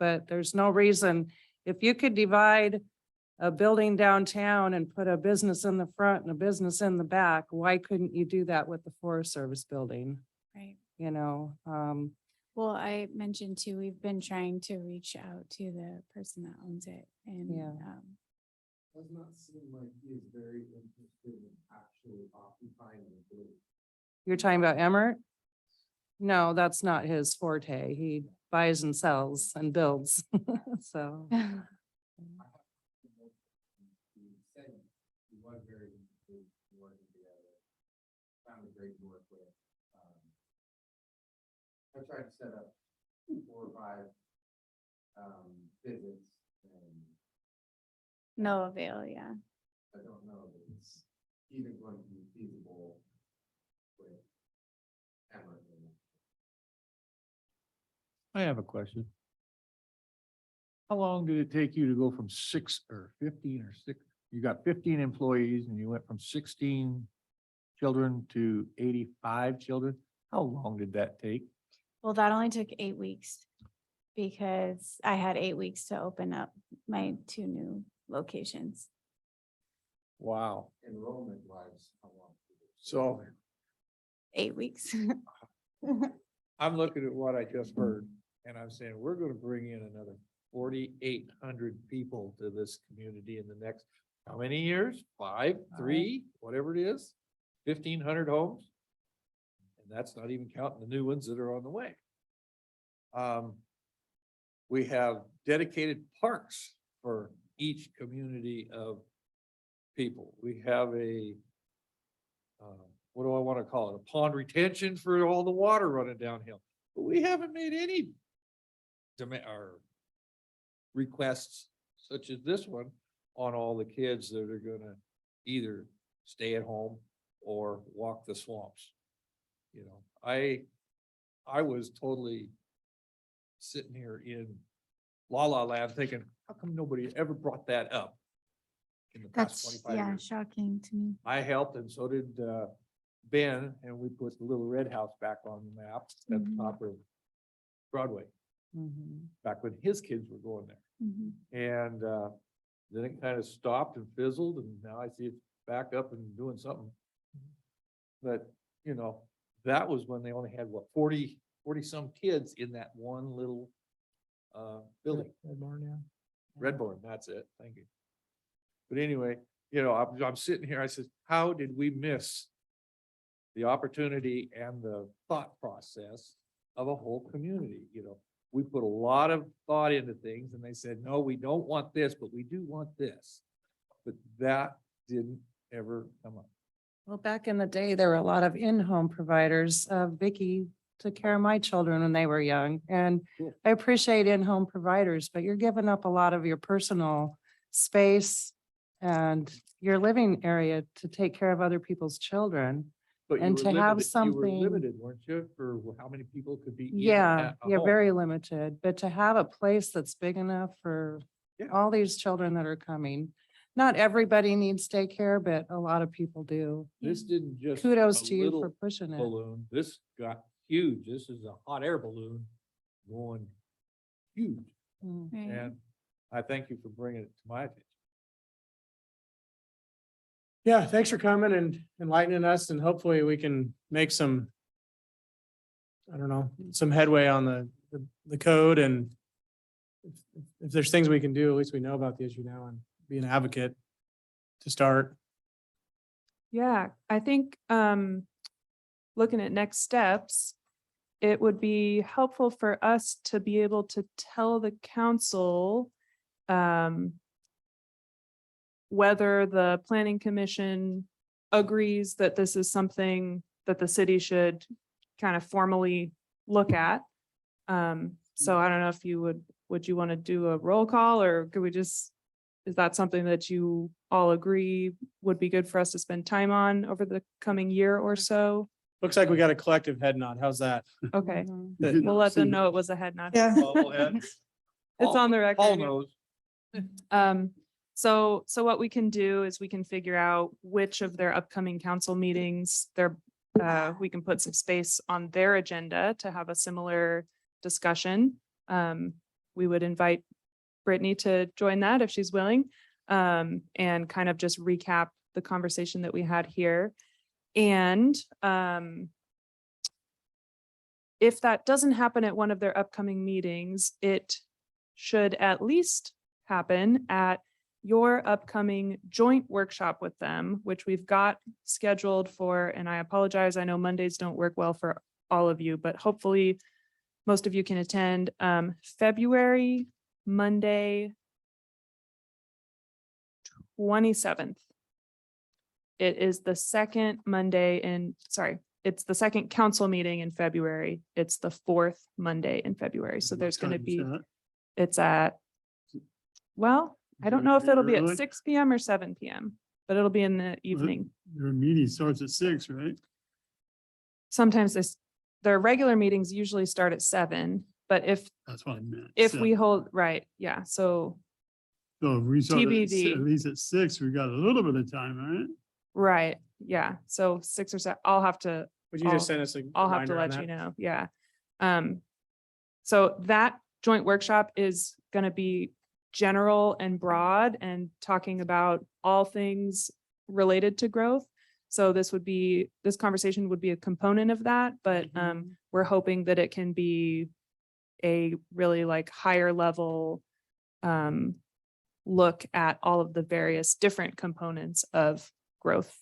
F: But there's no reason, if you could divide a building downtown and put a business in the front and a business in the back, why couldn't you do that with the Forest Service building?
Q: Right.
F: You know,
Q: Well, I mentioned too, we've been trying to reach out to the person that owns it and,
F: Yeah.
C: Does not seem like he is very interested in actually occupying the building.
F: you're talking about Emmert? No, that's not his forte. He buys and sells and builds, so.
C: He was very interested in working together. Found a great work with. I tried to set up 4 or 5 visits and
Q: No avail, yeah.
C: I don't know that it's even going to be feasible with Emmerich. I have a question. How long did it take you to go from 6 or 15 or 6? You got 15 employees and you went from 16 children to 85 children. How long did that take?
Q: Well, that only took 8 weeks because I had 8 weeks to open up my 2 new locations.
C: Wow. Enrollment wise, how long? So
Q: 8 weeks.
C: I'm looking at what I just heard and I'm saying, we're gonna bring in another 4,800 people to this community in the next, how many years? 5, 3, whatever it is, 1,500 homes. And that's not even counting the new ones that are on the way. We have dedicated parks for each community of people. We have a, what do I want to call it? A pond retention for all the water running downhill. But we haven't made any or requests such as this one on all the kids that are gonna either stay at home or walk the swamps. You know, I was totally sitting here in La La Land thinking, how come nobody ever brought that up in the past
Q: That's,
C: 25
Q: yeah,
C: years?
Q: shocking to me.
C: I helped and so did Ben, and we put the little red house back on the map at the
Q: Mhm.
C: top of Broadway, back when his kids were going there.
Q: Mhm.
C: And then it kind of stopped and fizzled, and now I see it's back up and doing something. But, you know, that was when they only had, what, 40 some kids in that one little building. Redbourne, that's it, thank you. But anyway, you know, I'm sitting here, I said, how did we miss the opportunity and the thought process of a whole community, you know? We put a lot of thought into things and they said, no, we don't want this, but we do want this. But that didn't ever come up.
F: Well, back in the day, there were a lot of in-home providers. Vicky took care of my children when they were young. And
C: Cool.
F: I appreciate in-home providers, but you're giving up a lot of your personal space and your living area to take care of other people's children.
C: But you
F: And
C: were
F: to have
C: limited- you were
F: something-
C: limited, weren't you, for how many people could be in
F: Yeah,
C: at a
F: yeah,
C: home?
F: very limited, but to have a place that's big enough for
C: Yeah.
F: all these children that are coming. Not everybody needs daycare, but a lot of people do.
C: This didn't just.
F: Kudos
C: a
F: to you for
C: little
F: pushing it.
C: Balloon, this got huge, this is a hot air balloon going huge,
F: Mm.
Q: Right.
C: and I thank you for bringing it to my attention.
B: Yeah, thanks for coming and enlightening us and hopefully we can make some, I don't know, some headway on the code and if there's things we can do, at least we know about the issue now and be an advocate to start.
A: Yeah, I think looking at next steps, it would be helpful for us to be able to tell the council whether the planning commission agrees that this is something that the city should kind of formally look at. So I don't know if you would you want to do a roll call, or could we just, is that something that you all agree would be good for us to spend time on over the coming year or so?
B: Looks like we got a collective head nod. How's that?
A: Okay,
G: You
A: we'll let them
G: see-
A: know it was a head nod.
E: Yeah.
A: It's on the record.
C: Paul
A: yeah.
C: knows.
A: So what we can do is we can figure out which of their upcoming council meetings we can put some space on their agenda to have a similar discussion. We would invite Brittany to join that if she's willing, and kind of just recap the conversation that we had here. And if that doesn't happen at one of their upcoming meetings, it should at least happen at your upcoming joint workshop with them, which we've got scheduled for, and I apologize, I know Mondays don't work well for all of you, but hopefully most of you can attend, February, Monday, 27th. It is the second Monday it's the second council meeting in February. It's the fourth Monday in February. So there's going to be, it's at, well, I don't know if it'll be at
G: Early?
A: 6 PM or 7 PM, but it'll be in the evening.
G: Your meeting starts at 6, right?
A: Sometimes their regular meetings usually start at 7, but if
G: That's what I meant.
A: we
G: 7.
A: hold, right, yeah, so,
G: So if we start at
A: TBD.
G: least at 6, we got a little bit of time, right?
A: right, yeah, so 6 or 7, I'll have to,
B: Would you just send us a
A: I'll have to
B: reminder on
A: let you
B: that?
A: know, yeah. So that joint workshop is gonna be general and broad and talking about all things related to growth. So this conversation would be a component of that, but we're hoping that it can be a really like higher level look at all of the various different components of growth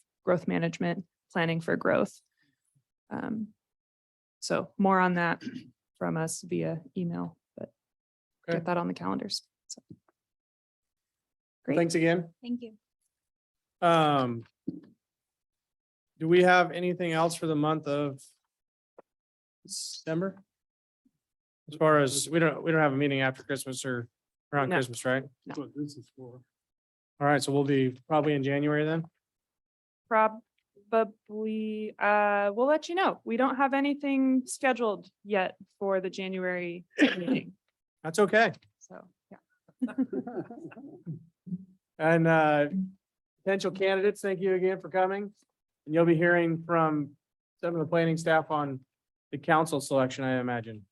A: management, planning for growth. So more on that from us via email, but
B: Okay.
A: get that on the calendars. So. Great.
B: Thanks again.
Q: Thank you.
B: Do we have anything else for the month of December? As far as, we don't have a meeting after Christmas or around
A: No.
B: Christmas, right?
G: That's what this is for.
B: All right, so we'll be probably in January then?
A: Probably, we'll let you know. We don't have anything scheduled yet for the January meeting,
B: That's okay.
A: so, yeah.
B: And potential candidates, thank you again for coming. And you'll be hearing from some of the planning staff on the council selection, I imagine.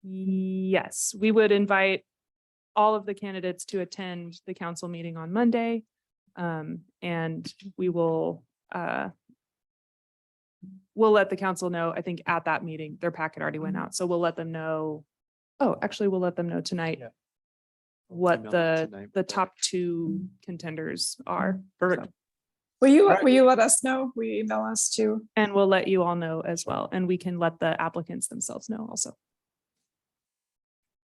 A: Yes, we would invite all of the candidates to attend the council meeting on Monday. And we will, we'll let the council know, I think at that meeting, their packet already went out, so we'll let them know. Oh, actually, we'll let them know tonight
H: Yeah.
A: what
H: Email
A: the,
H: them tonight.
A: the top 2 contenders are.
B: Perfect.
A: So-
B: Right.
E: Will you let us know? Will you email us too?
A: And we'll let you all know as well, and we can let the applicants themselves know also.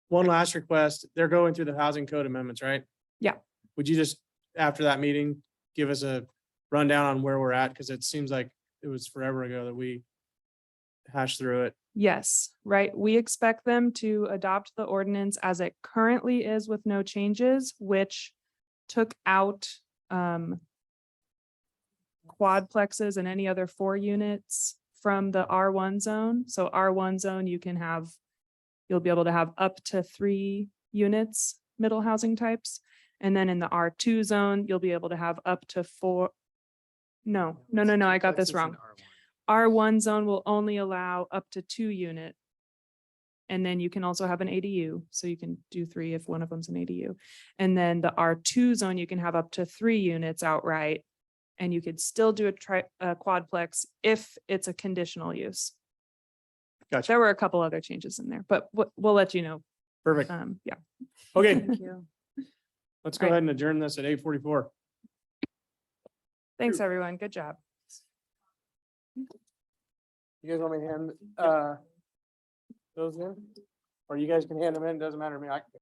B: One last request. They're going through the housing code amendments, right?
A: Yeah.
B: Would you just, after that meeting, give us a rundown on where we're at? Because it seems like it was forever ago that we hashed through it.
A: Yes, right. We expect them to adopt the ordinance as it currently is with no changes, which took out quadplexes and any other 4 units from the R1 zone. So R1 zone, you'll be able to have up to 3 units, middle housing types. And then in the R2 zone, you'll be able to have up to 4. No, I got this wrong. R1 zone will only allow up to 2 unit. And then you can also have an ADU, so you can do 3 if one of them's an ADU. And then the R2 zone, you can have up to 3 units outright. And you could still do a quadplex if it's a conditional use.
B: Gotcha.
A: There were a couple other changes in there, but we'll let you know
B: Perfect.
A: Yeah.
B: Okay,
F: Thank you.
B: let's go
A: Right.
B: ahead and adjourn this at 8:44.
A: Thanks, everyone. Good job.
B: You guys want me to hand, those in? Or you guys can hand them in, doesn't matter to me. I